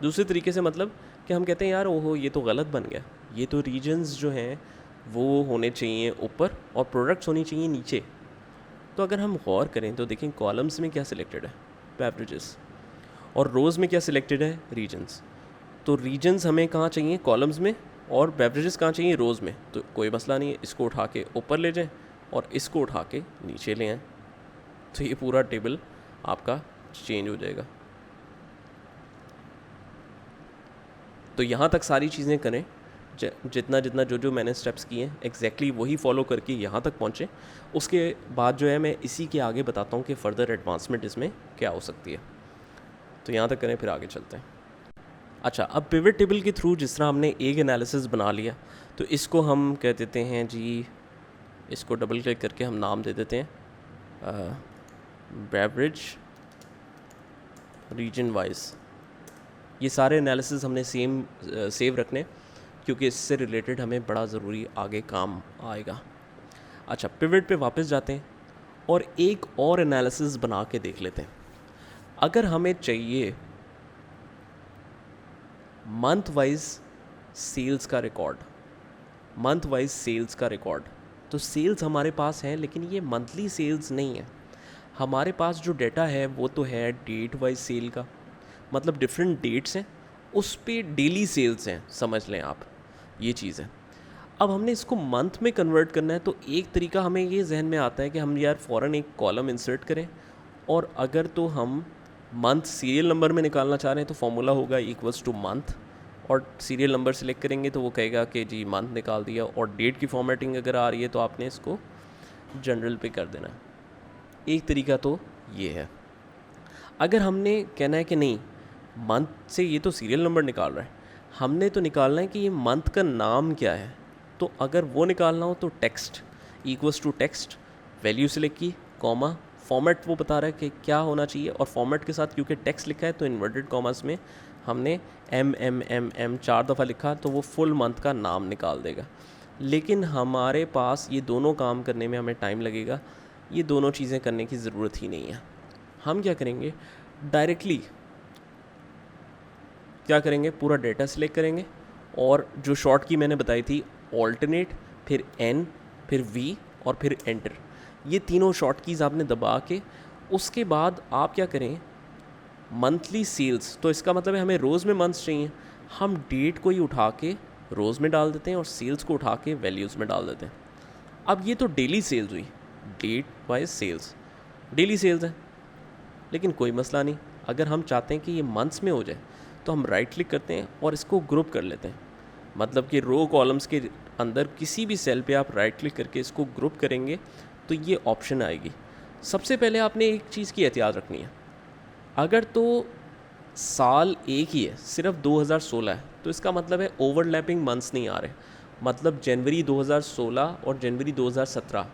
[SPEAKER 1] दूसरे तरीके से मतलब कि हम कहते हैं यार ओहो ये तो गलत बन गया, ये तो रीजन्स जो हैं वो होने चाहिए ऊपर और प्रोडक्ट्स होनी चाहिए नीचे। तो अगर हम गौर करें तो देखें कॉलम्स में क्या सिलेक्टेड है, बेवरेजेस, और रोज़ में क्या सिलेक्टेड है, रीजन्स। तो रीजन्स हमें कहाँ चाहिए, कॉलम्स में, और बेवरेजेस कहाँ चाहिए, रोज़ में। तो कोई मसला नहीं है, इसको उठा के ऊपर ले जाएं और इसको उठा के नीचे ले आएँ, तो ये पूरा टेबल आपका चेंज हो जाएगा। तो यहाँ तक सारी चीज़ें करें, जितना जितना जो जो मैंने स्टेप्स किए हैं एग्जैक्टली वही फॉलो करके यहाँ तक पहुँचे। उसके बाद जो है मैं इसी के आगे बताता हूँ कि फ़र्दर एडवांसमेंट इसमें क्या हो सकती है। तो यहाँ तक करें, फिर आगे चलते हैं। अच्छा, अब पिवट टेबल के थ्रू जिस तरह हमने एक एनालिसिस बना लिया, तो इसको हम कह देते हैं जी, इसको डबल क्लिक करके हम नाम दे देते हैं बेवरेज रीजन वाइज। ये सारे एनालिसिस हमने सेव रखने, क्योंकि इससे रिलेटेड हमें बड़ा ज़रूरी आगे काम आएगा। अच्छा, पिवट पे वापस जाते हैं और एक और एनालिसिस बना के देख लेते हैं। अगर हमें चाहिए मंथ वाइज सेल्स का रिकॉर्ड, मंथ वाइज सेल्स का रिकॉर्ड, तो सेल्स हमारे पास है लेकिन ये मंथली सेल्स नहीं है। हमारे पास जो डेटा है वो तो है डेट वाइज सेल का, मतलब डिफरेंट डेट्स हैं, उस पे डेली सेल्स हैं, समझ लें आप, ये चीज़ है। अब हमने इसको मंथ में कन्वर्ट करना है, तो एक तरीका हमें ये जहन में आता है कि हम यार फ़ौरन एक कॉलम इंसर्ट करें, और अगर तो हम मंथ सीरियल नंबर में निकालना चाह रहे हैं तो फॉर्मूला होगा इक्वल्स टू मंथ, और सीरियल नंबर सेलेक्ट करेंगे तो वो कहेगा कि जी मंथ निकाल दिया, और डेट की फॉर्मेटिंग अगर आ रही है तो आपने इसको जनरल पे कर देना है। एक तरीका तो ये है। अगर हमने कहना है कि नहीं, मंथ से ये तो सीरियल नंबर निकाल रहा है, हमने तो निकालना है कि ये मंथ का नाम क्या है, तो अगर वो निकालना हो तो text equals to text, value select की, कॉमा, फॉर्मेट वो बता रहा है कि क्या होना चाहिए, और फॉर्मेट के साथ क्योंकि टेक्स्ट लिखा है तो इन्वर्टेड कॉमर्स में हमने एम 4 दफ़ा लिखा, तो वो फुल मंथ का नाम निकाल देगा। लेकिन हमारे पास ये दोनों काम करने में हमें टाइम लगेगा, ये दोनों चीज़ें करने की ज़रूरत ही नहीं है। हम क्या करेंगे, डायरेक्टली क्या करेंगे, पूरा डेटा सिलेक्ट करेंगे, और जो शॉर्ट की मैंने बताई थी ऑल्टरनेट, फिर एन, फिर वी, और फिर एंटर, ये तीनों शॉर्ट कीज़ आपने दबा के, उसके बाद आप क्या करें, मंथली सेल्स, तो इसका मतलब है हमें रोज़ में मंथ्स चाहिए, हम डेट को ही उठा के रोज़ में डाल देते हैं और सेल्स को उठा के वैल्यूज़ में डाल देते हैं। अब ये तो डेली सेल्स हुई, date wise sales, daily sales है, लेकिन कोई मसला नहीं, अगर हम चाहते हैं कि ये मंथ्स में हो जाए तो हम राइट क्लिक करते हैं और इसको ग्रुप कर लेते हैं। मतलब कि रो कॉलम्स के अंदर किसी भी सेल पे आप राइट क्लिक करके इसको ग्रुप करेंगे तो ये ऑप्शन आएगी। सबसे पहले आपने एक चीज़ की एहतियात रखनी है, अगर तो साल एक ही है, सिर्फ 2016 है, तो इसका मतलब है ओवरलैपिंग मंथ्स नहीं आ रहे, मतलब जनवरी 2016 और जनवरी 2017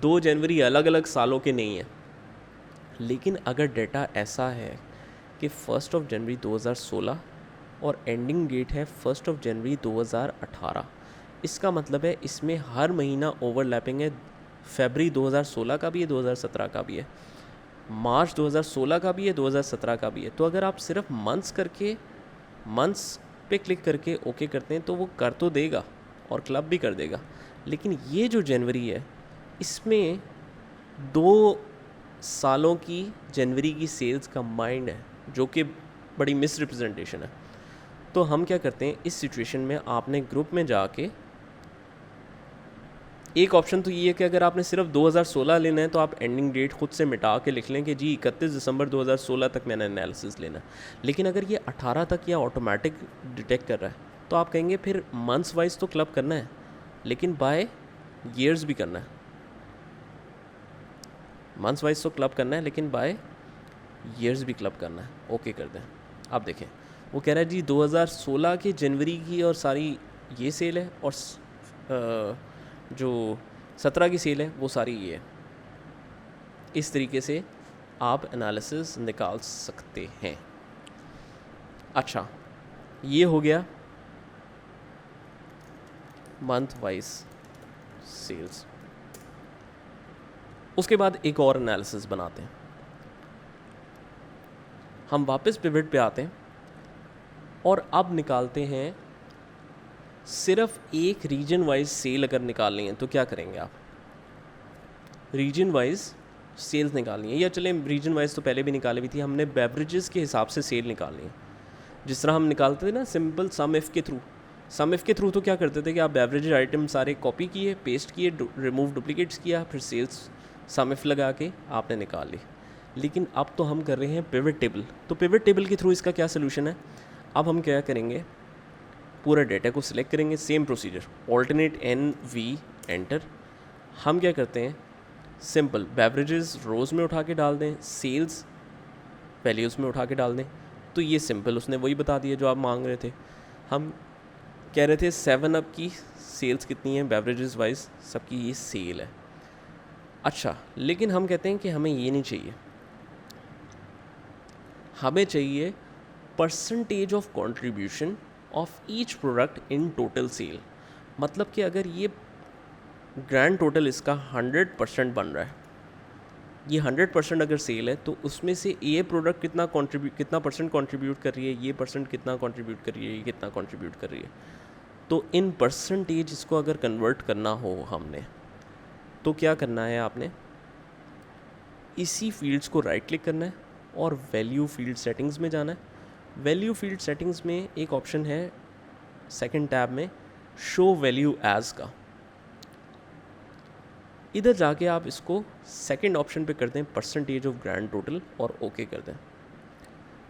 [SPEAKER 1] दो जनवरी अलग अलग सालों के नहीं हैं। लेकिन अगर डेटा ऐसा है कि 1 जनवरी 2016 और एंडिंग डेट है 1 जनवरी 2018, इसका मतलब है इसमें हर महीना ओवरलैपिंग है, फरवरी 2016 का भी है, 2017 का भी है, मार्च 2016 का भी है, 2017 का भी है। तो अगर आप सिर्फ मंथ्स करके, मंथ्स पे क्लिक करके ओके करते हैं तो वो कर तो देगा और क्लब भी कर देगा, लेकिन ये जो जनवरी है इसमें 2 सालों की जनवरी की सेल्स कंबाइंड है, जो कि बड़ी मिस रिप्रेजेंटेशन है। तो हम क्या करते हैं, इस सिचुएशन में आपने ग्रुप में जाके, एक ऑप्शन तो ये है कि अगर आपने सिर्फ 2016 लेना है तो आप एंडिंग डेट खुद से मिटा के लिख लें कि जी 31 दिसंबर 2016 तक मैंने एनालिसिस लेना है। लेकिन अगर ये 18 तक या ऑटोमेटिक डिटेक्ट कर रहा है तो आप कहेंगे फिर मंथ्स वाइज तो क्लब करना है, लेकिन बाय ईयर्स भी करना है, मंथ्स वाइज तो क्लब करना है लेकिन बाय ईयर्स भी क्लब करना है। ओके कर दें। आप देखें वो कह रहा है जी 2016 के जनवरी की और सारी ये सेल है, और जो 17 की सेल है वो सारी ये है। इस तरीके से आप एनालिसिस निकाल सकते हैं। अच्छा, ये हो गया मंथ वाइज सेल्स। उसके बाद एक और एनालिसिस बनाते हैं। हम वापस पिवट पे आते हैं और अब निकालते हैं सिर्फ एक रीजन वाइज सेल अगर निकालनी है तो क्या करेंगे आप? रीजन वाइज सेल्स निकालनी है, या चलें रीजन वाइज तो पहले भी निकाली हुई थी हमने, बेवरेजेस के हिसाब से सेल निकालनी है। जिस तरह हम निकालते थे ना सिंपल सम इफ़ के थ्रू। सम इफ़ के थ्रू तो क्या करते थे कि आप बेवरेज आइटम सारे कॉपी किए, पेस्ट किए, रिमूव डुप्लीकेट्स किया, फिर सेल्स सम इफ़ लगा के आपने निकाल ली। लेकिन अब तो हम कर रहे हैं पिवट टेबल। तो पिवट टेबल के थ्रू इसका क्या सोल्यूशन है? अब हम क्या करेंगे, पूरा डेटा को सिलेक्ट करेंगे, same procedure, alternate N V enter. हम क्या करते हैं, सिंपल बेवरेजेस रोज़ में उठा के डाल दें, सेल्स वैल्यूज़ में उठा के डाल दें। तो ये सिंपल उसने वही बता दिया जो आप मांग रहे थे। हम कह रहे थे 7 अप की सेल्स कितनी है बेवरेजेस वाइज, सबकी ये सेल है। अच्छा, लेकिन हम कहते हैं कि हमें ये नहीं चाहिए, हमें चाहिए percentage of contribution of each product in total sale. मतलब कि अगर ये ग्रैंड टोटल इसका 100% बन रहा है, ये 100% अगर सेल है, तो उसमें से ये प्रोडक्ट कितना परसेंट कंट्रीब्यूट कर रही है, ये परसेंट कितना कंट्रीब्यूट कर रही है, ये कितना कंट्रीब्यूट कर रही है। तो इन परसेंटेज इसको अगर कन्वर्ट करना हो हमने, तो क्या करना है, आपने इसी फील्ड्स को राइट क्लिक करना है और वैल्यू फील्ड सेटिंग्स में जाना है। वैल्यू फील्ड सेटिंग्स में एक ऑप्शन है सेकंड टैब में, शो वैल्यू एज का। इधर जाके आप इसको सेकंड ऑप्शन पे कर दें परसेंटेज ऑफ ग्रैंड टोटल और ओके कर दें।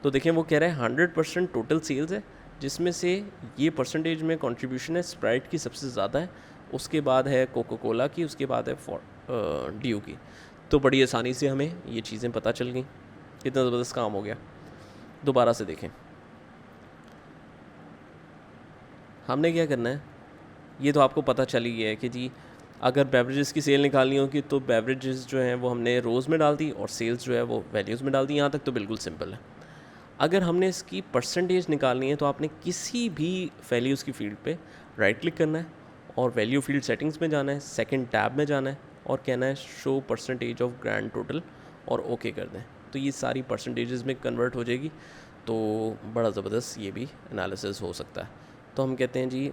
[SPEAKER 1] तो देखें वो कह रहा है 100% टोटल सेल्स है, जिसमें से ये परसेंटेज में कंट्रीब्यूशन है स्प्राइट की सबसे ज़्यादा है, उसके बाद है कोका कोला की, उसके बाद है ड्यू की। तो बड़ी आसानी से हमें ये चीज़ें पता चल गई। कितना ज़बरदस्त काम हो गया। दोबारा से देखें, हमने क्या करना है, ये तो आपको पता चल ही गया है कि जी अगर बेवरेजेस की सेल निकालनी होगी तो बेवरेजेस जो हैं वो हमने रोज़ में डाल दी और सेल्स जो है वो वैल्यूज़ में डाल दी। यहाँ तक तो बिल्कुल सिंपल है। अगर हमने इसकी परसेंटेज निकालनी है तो आपने किसी भी वैल्यूज़ की फील्ड पे राइट क्लिक करना है और वैल्यू फील्ड सेटिंग्स में जाना है, सेकंड टैब में जाना है और कहना है show percentage of grand total और ओके कर दें। तो ये सारी परसेंटेजेस में कन्वर्ट हो जाएगी। तो बड़ा ज़बरदस्त ये भी एनालिसिस हो सकता है। तो हम कहते हैं जी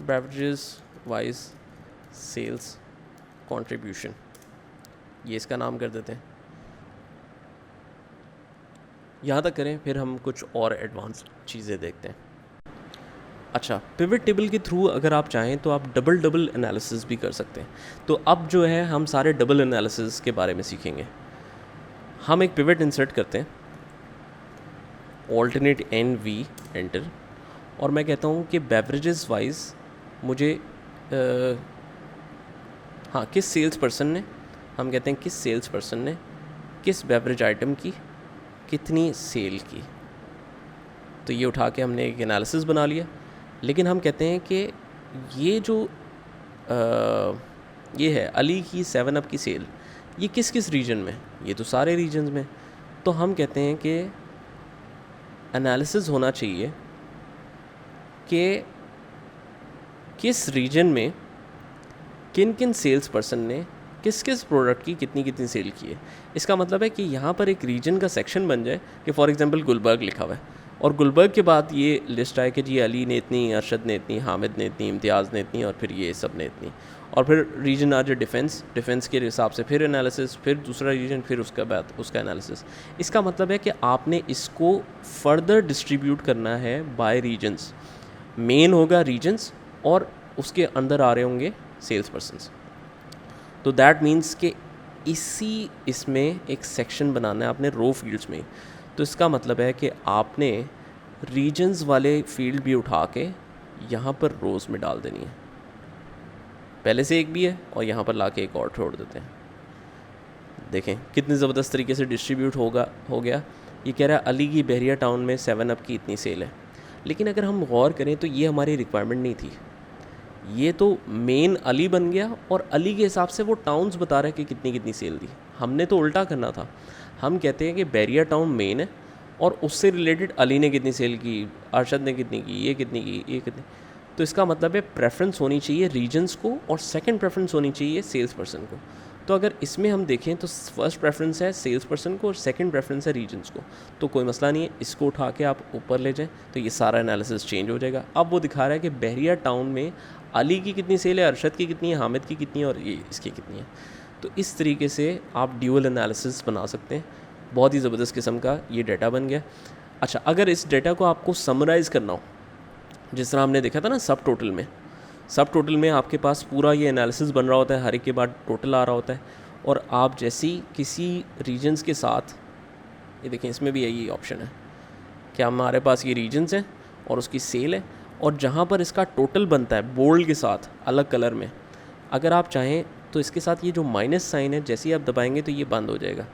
[SPEAKER 1] बेवरेजेस वाइज सेल्स कंट्रीब्यूशन, ये इसका नाम कर देते हैं। यहाँ तक करें, फिर हम कुछ और एडवांस चीज़ें देखते हैं। अच्छा, पिवट टेबल के थ्रू अगर आप चाहें तो आप डबल एनालिसिस भी कर सकते हैं। तो अब जो है हम सारे डबल एनालिसिस के बारे में सीखेंगे। हम एक पिवट इंसर्ट करते हैं, ऑल्टरनेट एन वी एंटर, और मैं कहता हूँ कि बेवरेजेस वाइज मुझे हाँ किस सेल्स पर्सन ने, हम कहते हैं किस सेल्स पर्सन ने किस बेवरेज आइटम की कितनी सेल की। तो ये उठा के हमने एक एनालिसिस बना लिया। लेकिन हम कहते हैं कि ये जो ये है अली की 7 अप की सेल, ये किस किस रीजन में, ये तो सारे रीजन्स में। तो हम कहते हैं कि एनालिसिस होना चाहिए कि किस रीजन में किन किन सेल्स पर्सन ने किस किस प्रोडक्ट की कितनी कितनी सेल की है। इसका मतलब है कि यहाँ पर एक रीजन का सेक्शन बन जाए कि फॉर एग्जांपल गुलबर्ग लिखा हुआ है और गुलबर्ग के बाद ये लिस्ट आए कि जी अली ने इतनी, अरशद ने इतनी, हामिद ने इतनी, इम्तियाज़ ने इतनी, और फिर ये सब ने इतनी। और फिर रीजन आ जाए डिफेंस के हिसाब से फिर एनालिसिस, फिर दूसरा रीजन, फिर उसके बाद उसका एनालिसिस। इसका मतलब है कि आपने इसको फर्दर डिस्ट्रीब्यूट करना है बाय रीजन्स। मेन होगा रीजन्स और उसके अंदर आ रहे होंगे सेल्स पर्सन्स। तो दैट मीन्स कि इसमें एक सेक्शन बनाना है आपने रो फील्ड्स में। तो इसका मतलब है कि आपने रीजन्स वाले फील्ड भी उठा के यहाँ पर रोज़ में डाल देनी है। पहले से एक भी है और यहाँ पर लाके एक और छोड़ देते हैं। देखें कितनी ज़बरदस्त तरीके से डिस्ट्रीब्यूट हो गया। ये कह रहा है अली की बहरिया टाउन में 7 अप की इतनी सेल है। लेकिन अगर हम गौर करें तो ये हमारी रिक्वायरमेंट नहीं थी, ये तो मेन अली बन गया और अली के हिसाब से वो टाउन्स बता रहा है कि कितनी कितनी सेल दी। हमने तो उल्टा करना था, हम कहते हैं कि बैरिया टाउन मेन है और उससे रिलेटेड अली ने कितनी सेल की, अरशद ने कितनी की, ये कितनी की, ये कितनी। तो इसका मतलब है प्रेफरेंस होनी चाहिए रीजन्स को और सेकंड प्रेफरेंस होनी चाहिए सेल्स पर्सन को। तो अगर इसमें हम देखें तो फर्स्ट प्रेफरेंस है सेल्स पर्सन को और सेकंड प्रेफरेंस है रीजन्स को, तो कोई मसला नहीं है, इसको उठा के आप ऊपर ले जाएं तो ये सारा एनालिसिस चेंज हो जाएगा। अब वो दिखा रहा है कि बहरिया टाउन में अली की कितनी सेल है, अरशद की कितनी है, हामिद की कितनी है और ये इसकी कितनी है। तो इस तरीके से आप ड्यूअल एनालिसिस बना सकते हैं। बहुत ही ज़बरदस्त किस्म का ये डाटा बन गया। अच्छा, अगर इस डाटा को आपको समराइज़ करना हो, जिस तरह हमने देखा था ना सब टोटल में आपके पास पूरा ये एनालिसिस बन रहा होता है, हर एक के बाद टोटल आ रहा होता है, और आप जैसे ही किसी रीजन्स के साथ, ये देखें इसमें भी यही ऑप्शन है कि हमारे पास ये रीजन्स हैं और उसकी सेल है, और जहाँ पर इसका टोटल बनता है बोल्ड के साथ अलग कलर में, अगर आप चाहें तो इसके साथ ये जो माइनस साइन है जैसे ही आप दबाएंगे तो ये बंद हो जाएगा,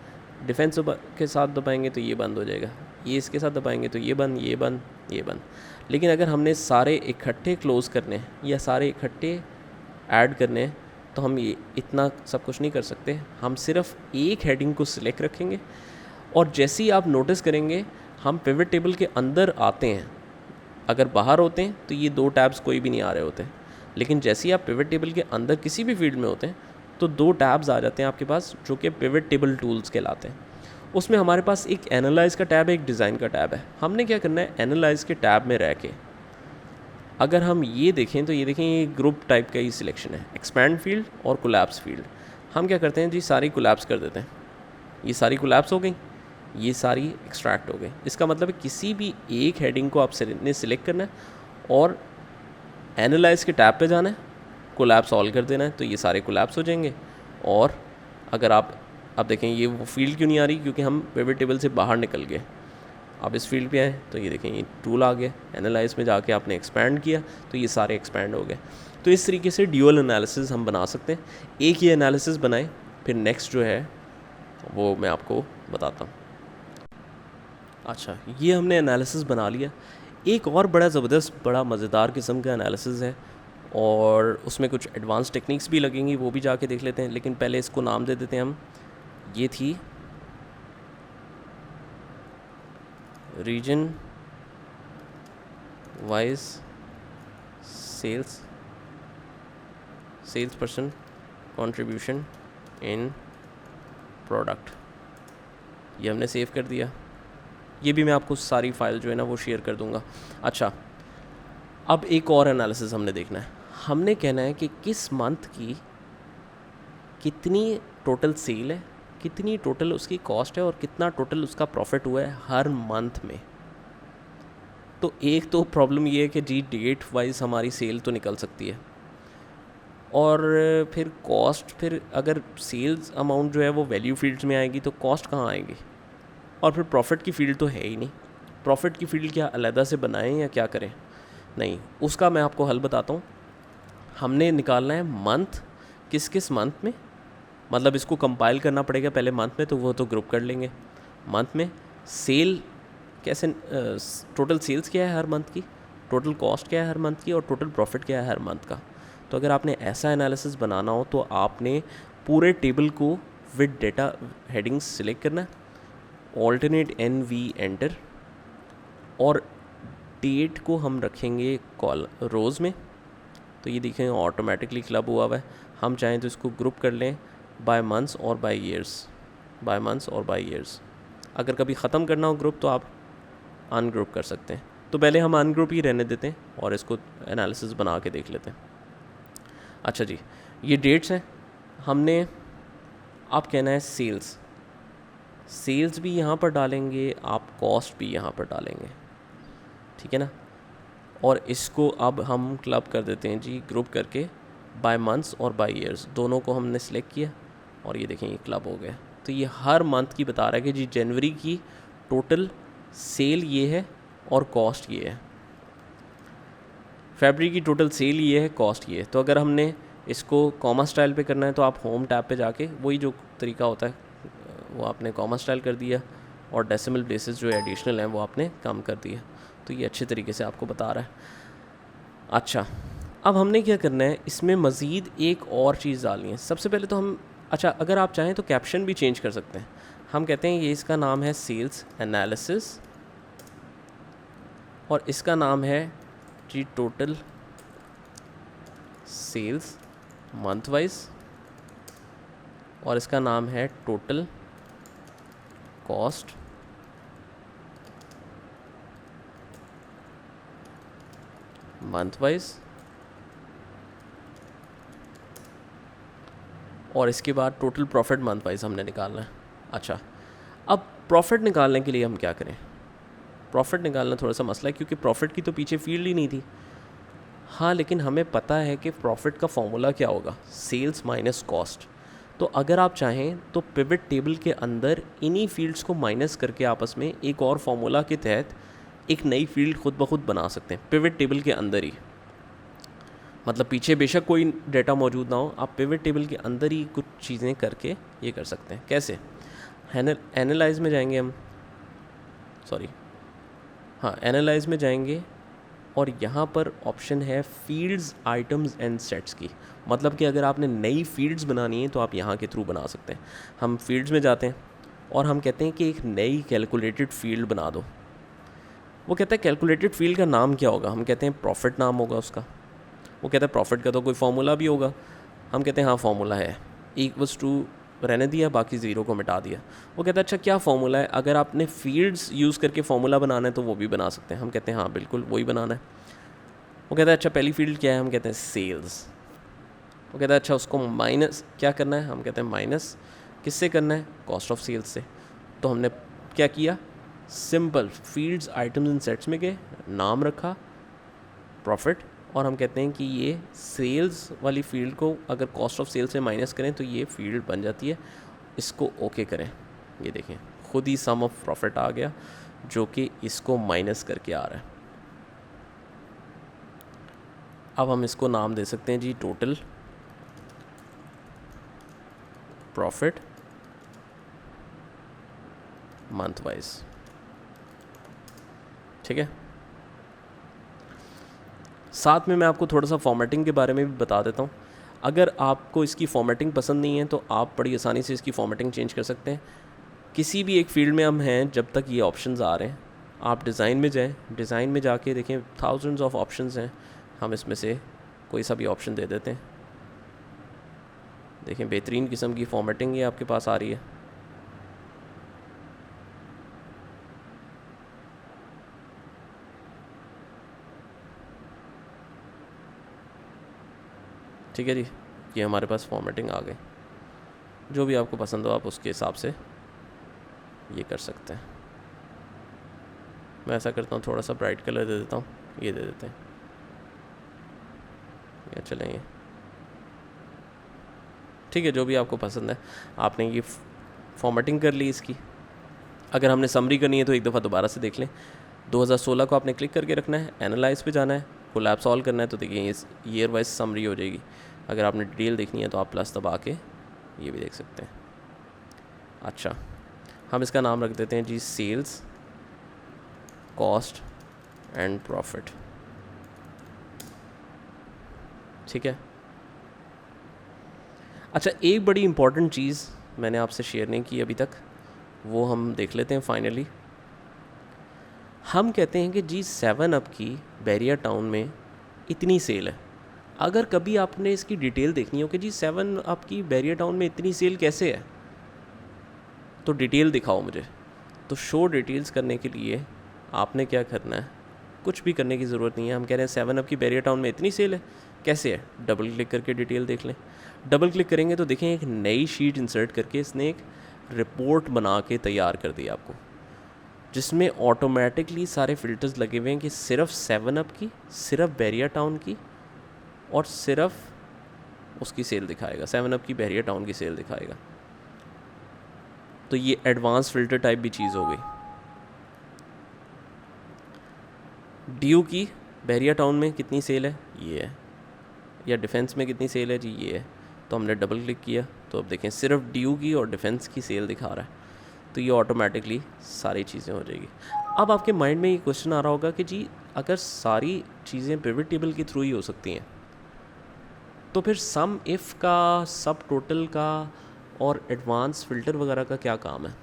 [SPEAKER 1] डिफेंस के साथ दबाएंगे तो ये बंद हो जाएगा, ये इसके साथ दबाएंगे तो ये बंद, ये बंद, ये बंद। लेकिन अगर हमने सारे इकट्ठे क्लोज़ करने हैं या सारे इकट्ठे ऐड करने हैं तो हम ये इतना सब कुछ नहीं कर सकते। हम सिर्फ एक हेडिंग को सिलेक्ट रखेंगे और जैसे ही आप नोटिस करेंगे हम पिवट टेबल के अंदर आते हैं, अगर बाहर होते हैं तो ये दो टैब्स कोई भी नहीं आ रहे होते, लेकिन जैसे ही आप पिवट टेबल के अंदर किसी भी फील्ड में होते हैं तो दो टैब्स आ जाते हैं आपके पास जो कि पिवट टेबल टूल्स कहलाते हैं। उसमें हमारे पास एक एनालाइज का टैब है, एक डिज़ाइन का टैब है। हमने क्या करना है, एनालाइज के टैब में रह के अगर हम ये देखें तो ये देखें ये ग्रुप टाइप का ही सिलेक्शन है, एक्सपैंड फील्ड और कोलैप्स फील्ड। हम क्या करते हैं जी, सारी कोलैप्स कर देते हैं, ये सारी कोलैप्स हो गई, ये सारी एक्सट्रैक्ट हो गई। इसका मतलब है किसी भी एक हेडिंग को आप ने सिलेक्ट करना है और एनालाइज के टैब पे जाना है, कोलैप्स ऑल कर देना है, तो ये सारे कोलैप्स हो जाएंगे। और अगर आप अब देखें ये वो फील्ड क्यों नहीं आ रही, क्योंकि हम पिवट टेबल से बाहर निकल गए। आप इस फील्ड पे आए तो ये देखें ये टूल आ गया, एनालाइज में जाके आपने एक्सपैंड किया तो ये सारे एक्सपैंड हो गए। तो इस तरीके से ड्यूअल एनालिसिस हम बना सकते हैं। एक ये एनालिसिस बनाएं, फिर नेक्स्ट जो है वो मैं आपको बताता हूँ। अच्छा, ये हमने एनालिसिस बना लिया। एक और बड़ा ज़बरदस्त बड़ा मज़ेदार किस्म का एनालिसिस है और उसमें कुछ एडवांस टेक्निक्स भी लगेंगी, वो भी जाके देख लेते हैं। लेकिन पहले इसको नाम दे देते हैं हम। ये थी region wise sales person contribution in product. ये हमने सेव कर दिया। ये भी मैं आपको सारी फाइल जो है ना वो शेयर कर दूंगा। अच्छा, अब एक और एनालिसिस हमने देखना है। हमने कहना है कि किस मंथ की कितनी टोटल सेल है, कितनी टोटल उसकी कॉस्ट है और कितना टोटल उसका प्रॉफिट हुआ है हर मंथ में। तो एक तो प्रॉब्लम ये है कि जी डेट वाइज हमारी सेल तो निकल सकती है, और फिर कॉस्ट, फिर अगर सेल्स अमाउंट जो है वो वैल्यू फील्ड्स में आएगी तो कॉस्ट कहाँ आएगी, और फिर प्रॉफिट की फील्ड तो है ही नहीं। प्रॉफिट की फील्ड क्या अलहदा से बनाएं या क्या करें? नहीं, उसका मैं आपको हल बताता हूँ। हमने निकालना है मंथ, किस किस मंथ में, मतलब इसको कंपाइल करना पड़ेगा पहले मंथ में, तो वो तो ग्रुप कर लेंगे। मंथ में सेल कैसे, टोटल सेल्स क्या है हर मंथ की, टोटल कॉस्ट क्या है हर मंथ की, और टोटल प्रॉफिट क्या है हर मंथ का। तो अगर आपने ऐसा एनालिसिस बनाना हो तो आपने पूरे टेबल को विद डेटा हेडिंग्स सिलेक्ट करना है, ऑल्टरनेट NV एंटर, और डेट को हम रखेंगे रोज़ में। तो ये देखें ऑटोमेटिकली क्लब हुआ हुआ है। हम चाहें तो इसको ग्रुप कर लें बाय मंथ्स और बाय ईयर्स, बाय मंथ्स और बाय ईयर्स। अगर कभी ख़त्म करना हो ग्रुप तो आप अनग्रुप कर सकते हैं। तो पहले हम अनग्रुप ही रहने देते हैं और इसको एनालिसिस बना के देख लेते हैं। अच्छा जी, ये डेट्स हैं। हमने आप कहना है सेल्स भी यहाँ पर डालेंगे, आप कॉस्ट भी यहाँ पर डालेंगे, ठीक है ना। और इसको अब हम क्लब कर देते हैं जी ग्रुप करके बाय मंथ्स और बाय ईयर्स, दोनों को हमने सेलेक्ट किया और ये देखें ये क्लब हो गया। तो ये हर मंथ की बता रहा है कि जी जनवरी की टोटल सेल ये है और कॉस्ट ये है, फरवरी की टोटल सेल ये है, कॉस्ट ये है। तो अगर हमने इसको कॉमा स्टाइल पे करना है तो आप होम टैब पे जाके वही जो तरीका होता है वो आपने कॉमा स्टाइल कर दिया और डेसिमल प्लेसेस जो एडिशनल हैं वो आपने कम कर दिया। तो ये अच्छे तरीके से आपको बता रहा है। अच्छा, अब हमने क्या करना है, इसमें मज़ीद एक और चीज़ डालनी है। सबसे पहले तो हम, अच्छा अगर आप चाहें तो कैप्शन भी चेंज कर सकते हैं। हम कहते हैं ये इसका नाम है सेल्स एनालिसिस और इसका नाम है जी टोटल सेल्स मंथ वाइज और इसका नाम है टोटल कॉस्ट मंथ वाइज और इसके बाद टोटल प्रॉफिट मंथ वाइज हमने निकालना है। अच्छा, अब प्रॉफिट निकालने के लिए हम क्या करें? प्रॉफिट निकालना थोड़ा सा मसला है क्योंकि प्रॉफिट की तो पीछे फील्ड ही नहीं थी। हाँ, लेकिन हमें पता है कि प्रॉफिट का फॉर्मूला क्या होगा, सेल्स माइनस कॉस्ट। तो अगर आप चाहें तो पिवट टेबल के अंदर इन्हीं फील्ड्स को माइनस करके आपस में एक और फार्मूला के तहत एक नई फील्ड खुद ब खुद बना सकते हैं पिवट टेबल के अंदर ही। मतलब पीछे बेशक कोई डेटा मौजूद ना हो, आप पिवट टेबल के अंदर ही कुछ चीज़ें करके ये कर सकते हैं। कैसे? एनालाइज में जाएंगे हम, सॉरी हाँ एनालाइज में जाएंगे और यहाँ पर ऑप्शन है फील्ड्स आइटम्स एंड सेट्स की। मतलब कि अगर आपने नई फील्ड्स बनानी है तो आप यहाँ के थ्रू बना सकते हैं। हम फील्ड्स में जाते हैं और हम कहते हैं कि एक नई कैलकुलेटेड फील्ड बना दो। वो कहता है कैलकुलेटेड फील्ड का नाम क्या होगा? हम कहते हैं प्रॉफिट नाम होगा उसका। वो कहता है प्रॉफिट का तो कोई फार्मूला भी होगा। हम कहते हैं हाँ फार्मूला है, इक्वल्स टू रहने दिया, बाकी ज़ीरो को मिटा दिया। वो कहता है अच्छा क्या फार्मूला है? अगर आपने फील्ड्स यूज़ करके फार्मूला बनाना है तो वो भी बना सकते हैं। हम कहते हैं हाँ बिल्कुल वही बनाना है। वो कहता है अच्छा पहली फील्ड क्या है? हम कहते हैं सेल्स। वो कहता है अच्छा उसको माइनस क्या करना है? हम कहते हैं माइनस किससे करना है? कॉस्ट ऑफ सेल्स से। तो हमने क्या किया? Simple fields items and sets में गए, नाम रखा प्रॉफिट और हम कहते हैं कि ये सेल्स वाली फील्ड को अगर कॉस्ट ऑफ सेल्स से माइनस करें तो ये फील्ड बन जाती है। इसको ओके करें। ये देखें खुद ही सम ऑफ प्रॉफिट आ गया जो कि इसको माइनस करके आ रहा है। अब हम इसको नाम दे सकते हैं जी टोटल प्रॉफिट मंथ वाइज। ठीक है, साथ में मैं आपको थोड़ा सा फॉर्मेटिंग के बारे में भी बता देता हूँ। अगर आपको इसकी फॉर्मेटिंग पसंद नहीं है तो आप बड़ी आसानी से इसकी फॉर्मेटिंग चेंज कर सकते हैं। किसी भी एक फील्ड में हम हैं जब तक ये ऑप्शंस आ रहे हैं, आप डिज़ाइन में जाएं, डिज़ाइन में जाके देखें थाउजेंड्स ऑफ ऑप्शंस हैं। हम इसमें से कोई सा भी ऑप्शन दे देते हैं। देखें बेहतरीन किस्म की फॉर्मेटिंग ये आपके पास आ रही है। ठीक है जी, ये हमारे पास फॉर्मेटिंग आ गई। जो भी आपको पसंद हो आप उसके हिसाब से ये कर सकते हैं। मैं ऐसा करता हूँ थोड़ा सा ब्राइट कलर दे देता हूँ, ये दे देते हैं या चलेंगे। ठीक है, जो भी आपको पसंद है। आपने ये फॉर्मेटिंग कर ली इसकी। अगर हमने समरी करनी है तो एक दफ़ा दोबारा से देख लें। 2016 को आपने क्लिक करके रखना है, एनालाइज पे जाना है, कोलैब सॉल्व करना है तो देखिए इस ईयर वाइज समरी हो जाएगी। अगर आपने डिटेल देखनी है तो आप प्लस दबा के ये भी देख सकते हैं। अच्छा, हम इसका नाम रख देते हैं जी सेल्स कॉस्ट एंड प्रॉफिट। ठीक है। अच्छा, एक बड़ी इम्पॉर्टेंट चीज़ मैंने आपसे शेयर नहीं की अभी तक, वो हम देख लेते हैं फाइनली। हम कहते हैं कि जी 7 अप की बैरिया टाउन में इतनी सेल है। अगर कभी आपने इसकी डिटेल देखनी हो कि जी 7 अप की बैरिया टाउन में इतनी सेल कैसे है, तो डिटेल दिखाओ मुझे। तो शो डिटेल्स करने के लिए आपने क्या करना है? कुछ भी करने की ज़रूरत नहीं है। हम कह रहे हैं 7 अप की बैरिया टाउन में इतनी सेल है, कैसे है? डबल क्लिक करके डिटेल देख लें। डबल क्लिक करेंगे तो देखें एक नई शीट इंसर्ट करके इसने एक रिपोर्ट बना के तैयार कर दी आपको, जिसमें ऑटोमेटिकली सारे फ़िल्टर्स लगे हुए हैं कि सिर्फ 7 अप की, सिर्फ बैरिया टाउन की और सिर्फ उसकी सेल दिखाएगा, 7 अप की बैरिया टाउन की सेल दिखाएगा। तो ये एडवांस फ़िल्टर टाइप भी चीज़ हो गई। ड्यू की बैरिया टाउन में कितनी सेल है, ये है। या डिफेंस में कितनी सेल है जी, ये है। तो हमने डबल क्लिक किया तो अब देखें सिर्फ ड्यू की और डिफेंस की सेल दिखा रहा है। तो ये ऑटोमेटिकली सारी चीज़ें हो जाएगी। अब आपके माइंड में ये क्वेश्चन आ रहा होगा कि जी अगर सारी चीज़ें पिवट टेबल के थ्रू ही हो सकती हैं तो फिर सम इफ़ का, सब टोटल का और एडवांस फ़िल्टर वगैरह का क्या काम है?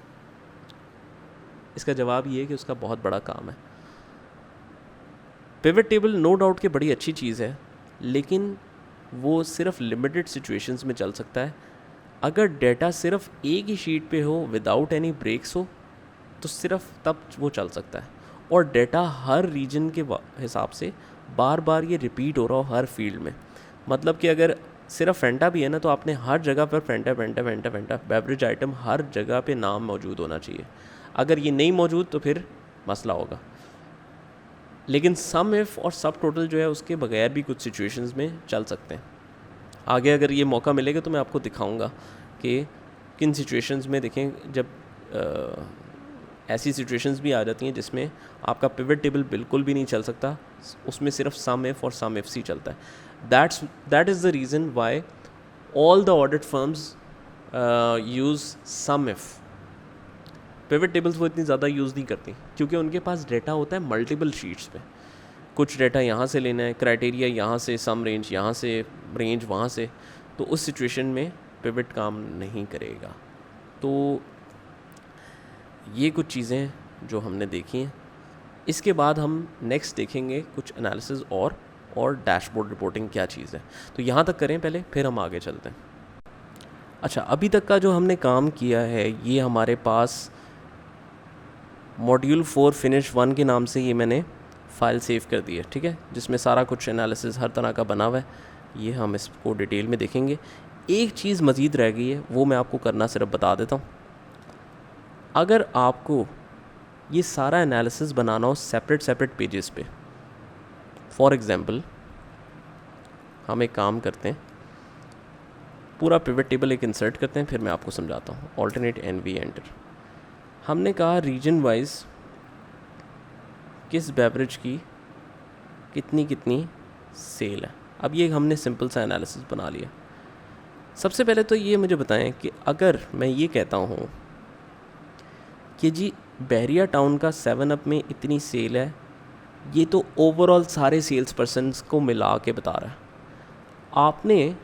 [SPEAKER 1] इसका जवाब ये है कि उसका बहुत बड़ा काम है। पिवट टेबल नो डाउट कि बड़ी अच्छी चीज़ है, लेकिन वो सिर्फ लिमिटेड सिचुएशंस में चल सकता है। अगर डेटा सिर्फ एक ही शीट पे हो विदाउट एनी ब्रेक्स हो तो सिर्फ तब वो चल सकता है, और डेटा हर रीजन के हिसाब से बार बार ये रिपीट हो रहा हो हर फील्ड में। मतलब कि अगर सिर्फ फेंटा भी है ना, तो आपने हर जगह पर फेंटा फेंटा फेंटा फेंटा बेवरेज आइटम हर जगह पे नाम मौजूद होना चाहिए। अगर ये नहीं मौजूद तो फिर मसला होगा। लेकिन सम इफ़ और सब टोटल जो है उसके बगैर भी कुछ सिचुएशंस में चल सकते हैं। आगे अगर ये मौका मिलेगा तो मैं आपको दिखाऊंगा कि किन सिचुएशंस में, देखें जब ऐसी सिचुएशंस भी आ जाती हैं जिसमें आपका पिवट टेबल बिल्कुल भी नहीं चल सकता, उसमें सिर्फ सम इफ़ और सम इफ़ सी चलता है। That is the reason why all the audit firms use some if. Pivot tables वो इतनी ज़्यादा यूज़ नहीं करती क्योंकि उनके पास डेटा होता है मल्टीपल शीट्स पे। कुछ डेटा यहाँ से लेना है, क्राइटेरिया यहाँ से, सम रेंज यहाँ से, रेंज वहाँ से, तो उस सिचुएशन में पिवट काम नहीं करेगा। तो ये कुछ चीज़ें जो हमने देखी हैं। इसके बाद हम नेक्स्ट देखेंगे कुछ एनालिसिस और डैशबोर्ड रिपोर्टिंग क्या चीज़ है। तो यहाँ तक करें पहले, फिर हम आगे चलते हैं। अच्छा, अभी तक का जो हमने काम किया है ये हमारे पास मॉड्यूल 4 फिनिश 1 के नाम से ये मैंने फ़ाइल सेव कर दी है, ठीक है, जिसमें सारा कुछ एनालिसिस हर तरह का बना हुआ है। ये हम इसको डिटेल में देखेंगे। एक चीज़ मज़ीद रह गई है, वो मैं आपको करना सिर्फ बता देता हूँ। अगर आपको ये सारा एनालिसिस बनाना हो सेपरेट पेजेस पे, फॉर एग्ज़ाम्पल हम एक काम करते हैं, पूरा पिवट टेबल एक इंसर्ट करते हैं, फिर मैं आपको समझाता हूँ। Alternate NV enter. हमने कहा रीजन वाइज किस बेवरेज की कितनी सेल है। अब ये हमने सिंपल सा एनालिसिस बना लिया। सबसे पहले तो ये मुझे बताएं कि अगर मैं ये कहता हूँ कि जी बहरिया टाउन का 7 अप में इतनी सेल है, ये तो ओवरऑल सारे सेल्स पर्सनस को मिला के बता रहा है। आपने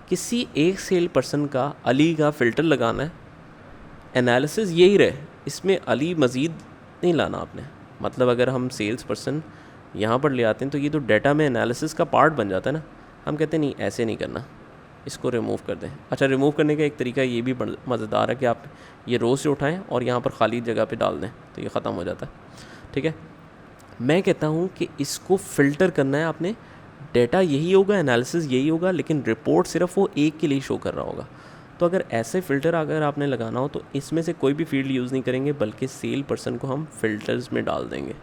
[SPEAKER 1] किसी एक सेल पर्सन का अली का फ़िल्टर लगाना है, एनालिसिस यही रहे, इसमें अली मज़ीद नहीं लाना आपने। मतलब अगर हम सेल्स पर्सन यहाँ पर ले आते हैं तो ये तो डेटा में एनालिसिस का पार्ट बन जाता है ना। हम कहते हैं नहीं, ऐसे नहीं करना, इसको रिमूव कर दें। अच्छा, रिमूव करने का एक तरीका ये भी मज़ेदार है कि आप ये रो से उठाएं और यहाँ पर खाली जगह पे डाल दें, तो ये ख़त्म हो जाता है, ठीक है। मैं कहता हूँ कि इसको फ़िल्टर करना है आपने, डेटा यही होगा, एनालिसिस यही होगा, लेकिन रिपोर्ट सिर्फ वो एक के लिए शो कर रहा होगा। तो अगर ऐसे फ़िल्टर अगर आपने लगाना हो तो इसमें से कोई भी फील्ड यूज़ नहीं करेंगे, बल्कि सेल पर्सन को हम फ़िल्टर्स में डाल देंगे।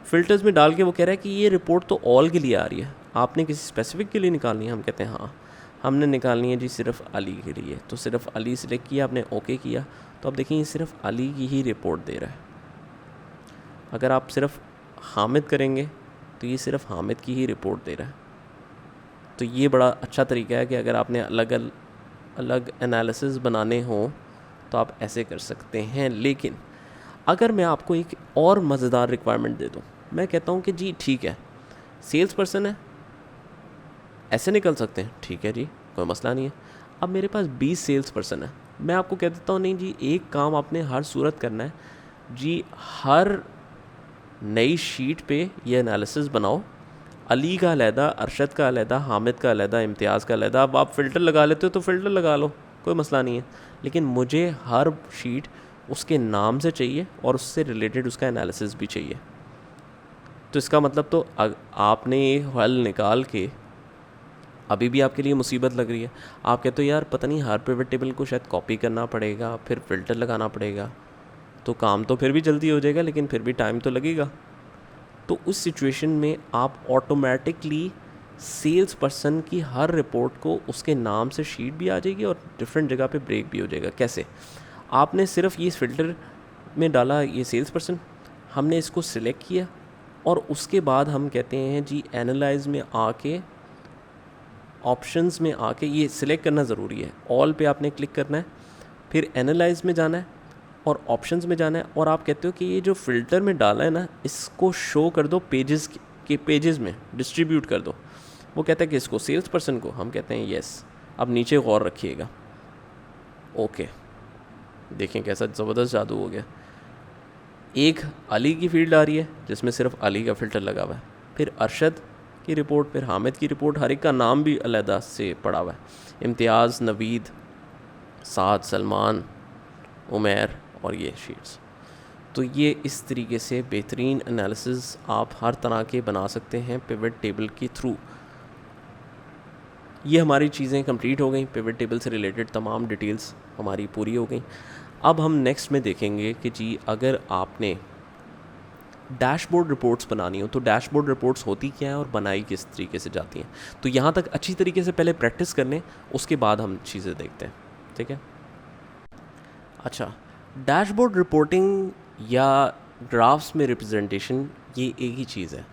[SPEAKER 1] फ़िल्टर्स में डाल के वो कह रहा है कि ये रिपोर्ट तो ऑल के लिए आ रही है, आपने किसी स्पेसिफिक के लिए निकालनी है। हम कहते हैं हाँ, हमने निकालनी है जी सिर्फ अली के लिए। तो सिर्फ अली सिलेक्ट किया आपने, ओके किया, तो अब देखिए ये सिर्फ अली की ही रिपोर्ट दे रहा है। अगर आप सिर्फ हामिद करेंगे तो ये सिर्फ हामिद की ही रिपोर्ट दे रहा है। तो ये बड़ा अच्छा तरीका है कि अगर आपने अलग एनालिसिस बनाने हो तो आप ऐसे कर सकते हैं। लेकिन अगर मैं आपको एक और मज़ेदार रिक्वायरमेंट दे दूँ, मैं कहता हूँ कि जी ठीक है, सेल्स पर्सन है, ऐसे निकल सकते हैं, ठीक है जी, कोई मसला नहीं है। अब मेरे पास 20 सेल्स पर्सन है, मैं आपको कह देता हूँ नहीं जी, एक काम आपने हर सूरत करना है जी, हर नई शीट पे ये एनालिसिस बनाओ, अली का अलहदा, अरशद का अलहदा, हामिद का अलहदा, इम्तियाज़ का अलहदा। अब आप फ़िल्टर लगा लेते हो तो फ़िल्टर लगा लो, कोई मसला नहीं है, लेकिन मुझे हर शीट उसके नाम से चाहिए और उससे रिलेटेड उसका एनालिसिस भी चाहिए। तो इसका मतलब तो आपने ये हल निकाल के अभी भी आपके लिए मुसीबत लग रही है। आप कहते हो यार पता नहीं हर पिवट टेबल को शायद कॉपी करना पड़ेगा, फिर फ़िल्टर लगाना पड़ेगा, तो काम तो फिर भी जल्दी हो जाएगा, लेकिन फिर भी टाइम तो लगेगा। तो उस सिचुएशन में आप ऑटोमेटिकली सेल्स पर्सन की हर रिपोर्ट को उसके नाम से शीट भी आ जाएगी और डिफरेंट जगह पे ब्रेक भी हो जाएगा। कैसे? आपने सिर्फ ये फ़िल्टर में डाला ये सेल्स पर्सन, हमने इसको सिलेक्ट किया और उसके बाद हम कहते हैं जी एनालाइज में आके, ऑप्शंस में आके ये सिलेक्ट करना ज़रूरी है, ऑल पे आपने क्लिक करना है, फिर एनालाइज में जाना है और ऑप्शंस में जाना है, और आप कहते हो कि ये जो फ़िल्टर में डाला है ना, इसको शो कर दो पेजेस में डिस्ट्रीब्यूट कर दो। वो कहता है कि इसको सेल्स पर्सन को, हम कहते हैं येस। अब नीचे गौर रखिएगा, ओके देखें कैसा ज़बरदस्त जादू हो गया। एक अली की फील्ड आ रही है जिसमें सिर्फ अली का फ़िल्टर लगा हुआ है, फिर अरशद की रिपोर्ट, फिर हामिद की रिपोर्ट, हर एक का नाम भी अलहदा से पड़ा हुआ है, इम्तियाज़, नवीद, साद, सलमान, उमैर और ये शीट्स। तो ये इस तरीके से बेहतरीन एनालिसिस आप हर तरह के बना सकते हैं पिवट टेबल के थ्रू। ये हमारी चीज़ें कंप्लीट हो गई, पिवट टेबल से रिलेटेड तमाम डिटेल्स हमारी पूरी हो गई। अब हम नेक्स्ट में देखेंगे कि जी अगर आपने डैशबोर्ड रिपोर्ट्स बनानी हो तो डैशबोर्ड रिपोर्ट्स होती क्या है और बनाई किस तरीके से जाती हैं। तो यहाँ तक अच्छी तरीके से पहले प्रैक्टिस कर लें, उसके बाद हम चीज़ें देखते हैं, ठीक है। अच्छा, डैशबोर्ड रिपोर्टिंग या ग्राफ्स में रिप्रेजेंटेशन ये एक ही चीज़ है।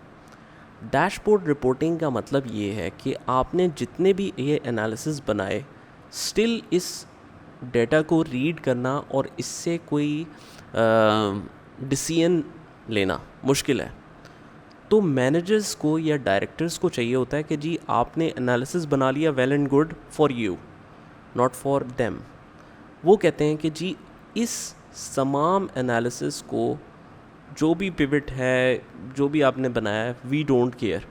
[SPEAKER 1] डैशबोर्ड रिपोर्टिंग का मतलब ये है कि आपने जितने भी ये एनालिसिस बनाए, स्टिल इस डेटा को रीड करना और इससे कोई डिसीजन लेना मुश्किल है। तो मैनेजर्स को या डायरेक्टर्स को चाहिए होता है कि जी आपने एनालिसिस बना लिया, well and good for you, not for them. वो कहते हैं कि जी इस तमाम एनालिसिस को, जो भी पिवट है, जो भी आपने बनाया है, वी डोंट केयर।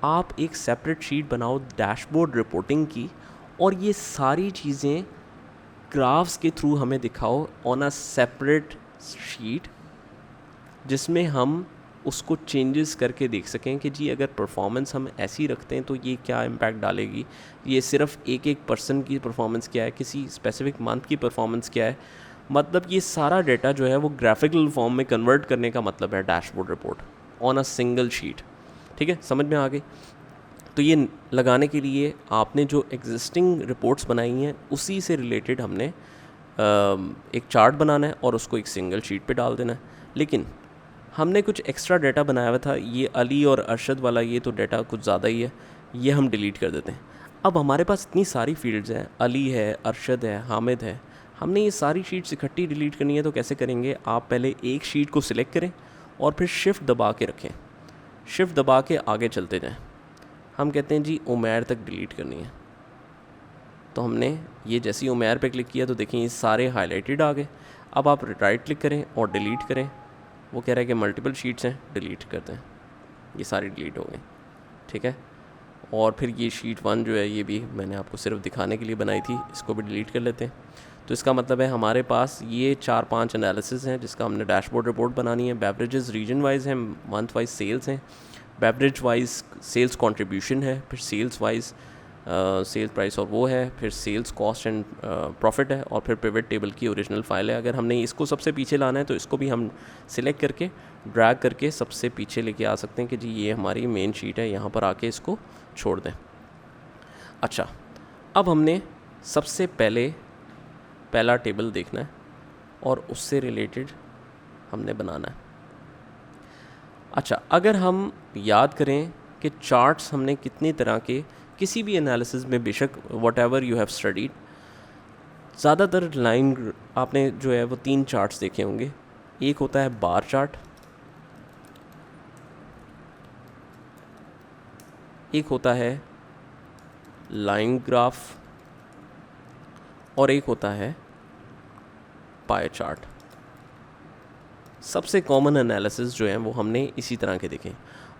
[SPEAKER 1] आप एक सेपरेट शीट बनाओ डैशबोर्ड रिपोर्टिंग की, और ये सारी चीज़ें ग्राफ्स के थ्रू हमें दिखाओ ऑन अ सेपरेट शीट, जिसमें हम उसको चेंजेस करके देख सकें कि जी अगर परफॉर्मेंस हम ऐसी रखते हैं तो ये क्या इम्पैक्ट डालेगी, ये सिर्फ एक एक पर्सन की परफॉर्मेंस क्या है, किसी स्पेसिफिक मंथ की परफॉर्मेंस क्या है। मतलब ये सारा डेटा जो है वो ग्राफिकल फॉर्म में कन्वर्ट करने का मतलब है dashboard report on a single sheet, ठीक है, समझ में आ गई। तो ये लगाने के लिए आपने जो एग्जिस्टिंग रिपोर्ट्स बनाई हैं उसी से रिलेटेड हमने एक चार्ट बनाना है और उसको एक सिंगल शीट पे डाल देना है। लेकिन हमने कुछ एक्स्ट्रा डाटा बनाया हुआ था, ये अली और अरशद वाला, ये तो डाटा कुछ ज़्यादा ही है, ये हम डिलीट कर देते हैं। अब हमारे पास इतनी सारी फील्ड्स हैं, अली है, अरशद है, हामिद है, हमने ये सारी शीट्स इकट्ठी डिलीट करनी है। तो कैसे करेंगे, आप पहले एक शीट को सिलेक्ट करें और फिर शिफ्ट दबा के रखें, शिफ्ट दबा के आगे चलते जाएं। हम कहते हैं जी उमैर तक डिलीट करनी है, तो हमने ये जैसे ही उमैर पे क्लिक किया तो देखें ये सारे हाईलाइटेड आ गए। अब आप राइट क्लिक करें और डिलीट करें, वो कह रहा है कि मल्टीपल शीट्स हैं, डिलीट करते हैं, ये सारी डिलीट हो गई, ठीक है। और फिर ये शीट 1 जो है ये भी मैंने आपको सिर्फ दिखाने के लिए बनाई थी, इसको भी डिलीट कर लेते हैं। तो इसका मतलब है हमारे पास ये 4-5 एनालिसिस हैं जिसका हमने डैशबोर्ड रिपोर्ट बनानी है। बेवरेजेस रीजन वाइज हैं, मंथ वाइज सेल्स हैं, बेवरेज वाइज सेल्स कंट्रीब्यूशन है, फिर सेल्स वाइज सेल्स प्राइस और वो है, फिर सेल्स कॉस्ट एंड प्रॉफिट है, और फिर पिवट टेबल की ओरिजिनल फाइल है। अगर हमने इसको सबसे पीछे लाना है तो इसको भी हम सिलेक्ट करके ड्रैग करके सबसे पीछे लेके आ सकते हैं कि जी ये हमारी मेन शीट है, यहाँ पर आके इसको छोड़ दें। अच्छा, अब हमने सबसे पहला टेबल देखना है और उससे रिलेटेड हमने बनाना है। अच्छा, अगर हम याद करें कि चार्ट्स हमने कितनी तरह के किसी भी एनालिसिस में, बेशक what ever you have studied, ज़्यादातर लाइन आपने जो है वो 3 चार्ट्स देखे होंगे। एक होता है बार चार्ट, एक होता है लाइन ग्राफ, और एक होता है पाई चार्ट। सबसे कॉमन एनालिसिस जो है वो हमने इसी तरह के देखे।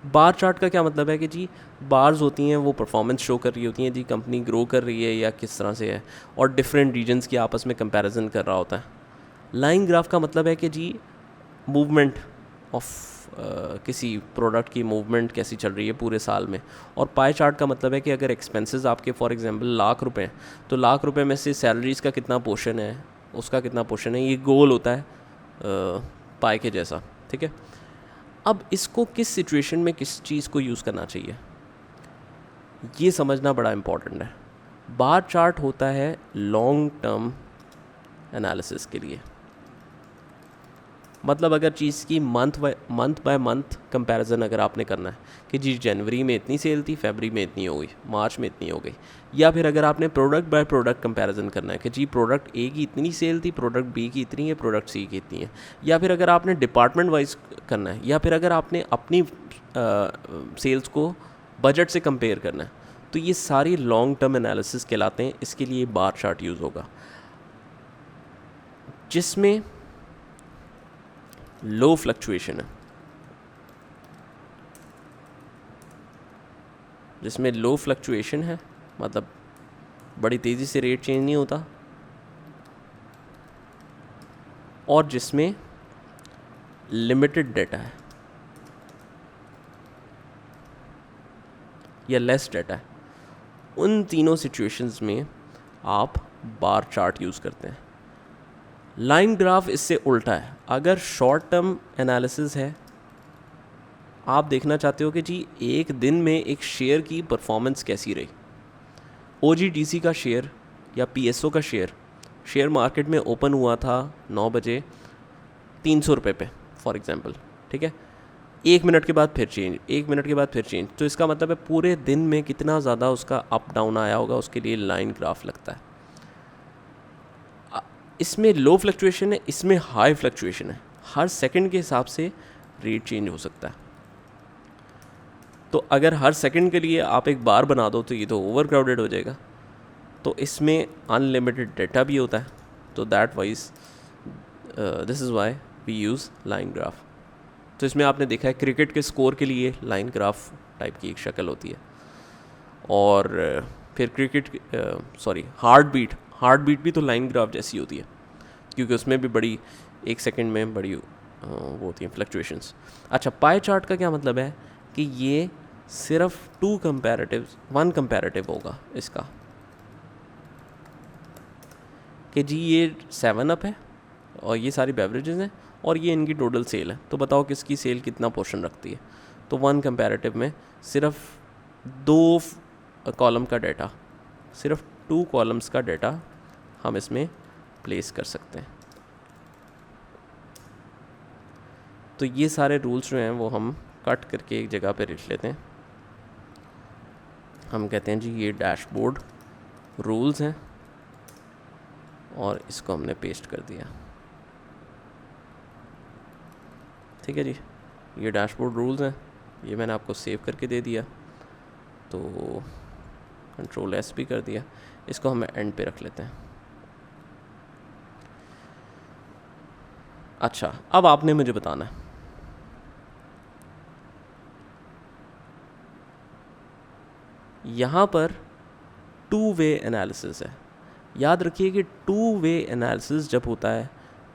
[SPEAKER 1] बार चार्ट का क्या मतलब है कि जी बार्स होती हैं वो परफॉर्मेंस शो कर रही होती हैं, जी कंपनी ग्रो कर रही है या किस तरह से है, और डिफरेंट रीजन्स की आपस में कंपैरिजन कर रहा होता है। लाइन ग्राफ का मतलब है कि जी मूवमेंट ऑफ किसी प्रोडक्ट की मूवमेंट कैसी चल रही है पूरे साल में। और पाई चार्ट का मतलब है कि अगर एक्सपेंसेस आपके फॉर एग्जांपल लाख रुपए हैं तो लाख रुपए में से सैलरीज़ का कितना पोर्शन है, उसका कितना पोर्शन है, ये गोल होता है पाई के जैसा, ठीक है। अब इसको किस सिचुएशन में किस चीज़ को यूज़ करना चाहिए ये समझना बड़ा इम्पॉर्टेंट है। बार चार्ट होता है लॉन्ग टर्म एनालिसिस के लिए, मतलब अगर चीज़ की मंथ बाय मंथ कंपैरिजन अगर आपने करना है कि जी जनवरी में इतनी सेल थी, फरवरी में इतनी हो गई, मार्च में इतनी हो गई, या फिर अगर आपने प्रोडक्ट बाय प्रोडक्ट कंपैरिजन करना है कि जी प्रोडक्ट ए की इतनी सेल थी, प्रोडक्ट बी की इतनी है, प्रोडक्ट सी की इतनी है, या फिर अगर आपने डिपार्टमेंट वाइज करना है, या फिर अगर आपने अपनी सेल्स को बजट से कंपेयर करना है, तो ये सारी लॉन्ग टर्म एनालिसिस कहलाते हैं। इसके लिए बार चार्ट यूज़ होगा, जिसमें लो फ्लक्चुएशन है, जिसमें लो फ्लक्चुएशन है मतलब बड़ी तेज़ी से रेट चेंज नहीं होता, और जिसमें लिमिटेड डेटा है या लेस डेटा है। उन तीनों सिचुएशंस में आप बार चार्ट यूज़ करते हैं। लाइन ग्राफ इससे उल्टा है। अगर शॉर्ट टर्म एनालिसिस है, आप देखना चाहते हो कि जी एक दिन में एक शेयर की परफॉर्मेंस कैसी रही। OGDC का शेयर या PSO का शेयर मार्केट में ओपन हुआ था 9 बजे 300 रुपये पे फॉर एग्ज़ाम्पल, ठीक है। 1 मिनट के बाद फिर चेंज, 1 मिनट के बाद फिर चेंज। तो इसका मतलब है पूरे दिन में कितना ज़्यादा उसका अप डाउन आया होगा, उसके लिए लाइन ग्राफ लगता है। इसमें लो फ्लक्चुएशन है, इसमें हाई फ्लक्चुएशन है। हर सेकंड के हिसाब से रेट चेंज हो सकता है। तो अगर हर सेकंड के लिए आप एक बार बना दो तो ये तो ओवर क्राउडेड हो जाएगा। तो इसमें अनलिमिटेड डेटा भी होता है। तो that wise this is why we use line graph. तो इसमें आपने देखा है क्रिकेट के स्कोर के लिए लाइन ग्राफ टाइप की एक शक्ल होती है, और फिर हार्ट बीट भी तो लाइन ग्राफ जैसी होती है, क्योंकि उसमें भी बड़ी एक सेकंड में बड़ी वो होती हैं फ्लक्चुएशंस। अच्छा, पाई चार्ट का क्या मतलब है कि ये सिर्फ 1 कंपैरेटिव होगा इसका, कि जी ये 7 अप है और ये सारी बेवरेजेस हैं और ये इनकी टोटल सेल है। तो बताओ किसकी सेल कितना पोर्शन रखती है। तो 1 कंपैरेटिव में सिर्फ 2 कॉलम का डाटा, सिर्फ 2 कॉलम्स का डाटा हम इसमें प्लेस कर सकते हैं। तो ये सारे रूल्स जो हैं वो हम कट करके एक जगह पे लिख लेते हैं। हम कहते हैं जी ये डैशबोर्ड रूल्स हैं, और इसको हमने पेस्ट कर दिया। ठीक है जी, ये डैशबोर्ड रूल्स हैं, ये मैंने आपको सेव करके दे दिया। तो Ctrl+S भी कर दिया। इसको हम एंड पे रख लेते हैं। अच्छा, अब आपने मुझे बताना है यहाँ पर 2 वे एनालिसिस है। याद रखिए कि 2 वे एनालिसिस जब होता है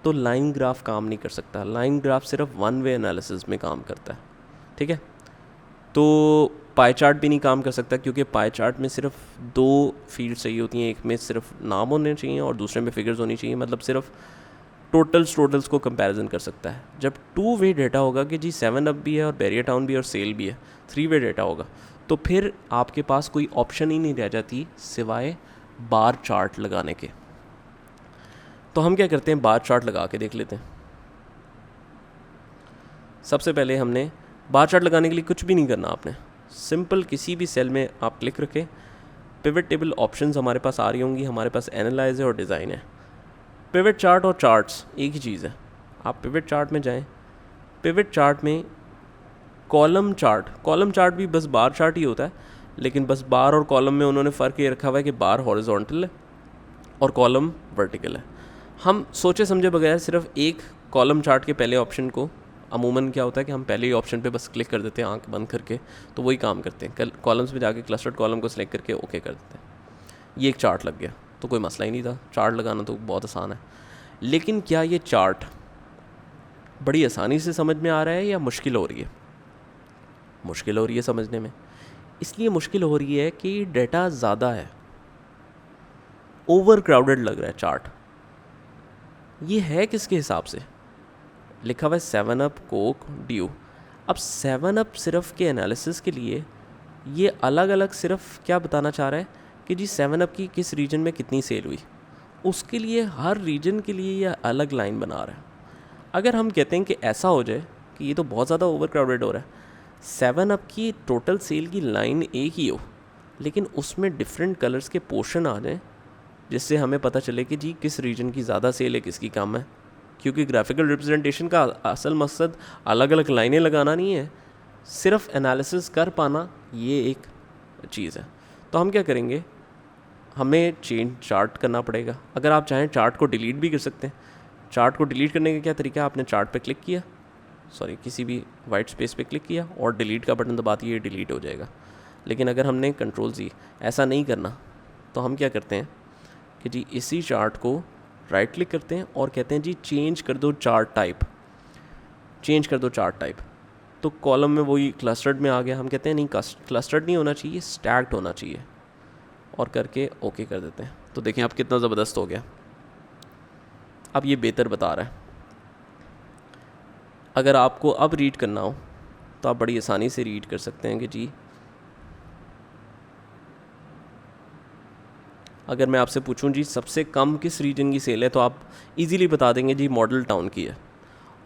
[SPEAKER 1] तो लाइन ग्राफ काम नहीं कर सकता। लाइन ग्राफ सिर्फ 1 वे एनालिसिस में काम करता है, ठीक है। तो पाई चार्ट भी नहीं काम कर सकता, क्योंकि पाई चार्ट में सिर्फ 2 फील्ड चाहिए होती हैं। एक में सिर्फ नाम होने चाहिए और दूसरे में फिगर्स होनी चाहिए, मतलब सिर्फ टोटल्स को कंपैरिजन कर सकता है। जब 2 वे डेटा होगा कि जी 7 अप भी है और बैरियर टाउन भी और सेल भी है, 3 वे डेटा होगा, तो फिर आपके पास कोई ऑप्शन ही नहीं रह जाती सिवाय बार चार्ट लगाने के। तो हम क्या करते हैं, बार चार्ट लगा के देख लेते हैं। सबसे पहले हमने बार चार्ट लगाने के लिए कुछ भी नहीं करना आपने, सिंपल किसी भी सेल में आप क्लिक रखें, पिवट टेबल ऑप्शंस हमारे पास आ रही होंगी। हमारे पास एनालाइज है और डिज़ाइन है। पिवट चार्ट और चार्ट्स एक ही चीज़ है। आप पिवट चार्ट में जाएं, पिवट चार्ट में कॉलम चार्ट भी बस बार चार्ट ही होता है, लेकिन बस बार और कॉलम में उन्होंने फ़र्क ये रखा हुआ है कि बार हॉरिजॉन्टल है और कॉलम वर्टिकल है। हम सोचे समझे बगैर सिर्फ एक कॉलम चार्ट के पहले ऑप्शन को, अमूमन क्या होता है कि हम पहले ही ऑप्शन पे बस क्लिक कर देते हैं आंख बंद करके, तो वही काम करते हैं। कॉलम्स पे जाके क्लस्टर्ड कॉलम को सिलेक्ट करके ओके कर देते हैं। ये एक चार्ट लग गया, तो कोई मसला ही नहीं था। चार्ट लगाना तो बहुत आसान है। लेकिन क्या ये चार्ट बड़ी आसानी से समझ में आ रहा है या मुश्किल हो रही है? मुश्किल हो रही है समझने में। इसलिए मुश्किल हो रही है कि डेटा ज़्यादा है, ओवर क्राउडेड लग रहा है चार्ट। ये है किसके हिसाब से? लिखा हुआ है 7 अप, कोक, ड्यू। अब 7 अप सिर्फ के एनालिसिस के लिए ये अलग अलग सिर्फ क्या बताना चाह रहा है कि जी 7 अप की किस रीजन में कितनी सेल हुई, उसके लिए हर रीजन के लिए यह अलग लाइन बना रहा है। अगर हम कहते हैं कि ऐसा हो जाए कि ये तो बहुत ज़्यादा ओवर क्राउडेड हो रहा है, 7 अप की टोटल सेल की लाइन एक ही हो, लेकिन उसमें डिफरेंट कलर्स के पोर्शन आ जाएं, जिससे हमें पता चले कि जी किस रीजन की ज़्यादा सेल है, किसकी कम है। क्योंकि ग्राफिकल रिप्रेजेंटेशन का असल मकसद अलग अलग लाइनें लगाना नहीं है, सिर्फ एनालिसिस कर पाना ये एक चीज़ है। तो हम क्या करेंगे, हमें चेंज चार्ट करना पड़ेगा। अगर आप चाहें चार्ट को डिलीट भी कर सकते हैं। चार्ट को डिलीट करने का क्या तरीका है, आपने चार्ट पे क्लिक किया, किसी भी वाइट स्पेस पे क्लिक किया और डिलीट का बटन दबा दिए, डिलीट हो जाएगा। लेकिन अगर हमने कंट्रोल-Z ऐसा नहीं करना, तो हम क्या करते हैं कि जी इसी चार्ट को राइट क्लिक करते हैं और कहते हैं जी चेंज कर दो चार्ट टाइप, चेंज कर दो चार्ट टाइप। तो कॉलम में वही क्लस्टर्ड में आ गया। हम कहते हैं नहीं, क्लस्टर्ड नहीं होना चाहिए, स्टैक्ड होना चाहिए, और करके ओके कर देते हैं। तो देखें अब कितना ज़बरदस्त हो गया। अब ये बेहतर बता रहा है। अगर आपको अब रीड करना हो तो आप बड़ी आसानी से रीड कर सकते हैं कि जी अगर मैं आपसे पूछूं जी सबसे कम किस रीजन की सेल है, तो आप इजीली बता देंगे जी मॉडल टाउन की है।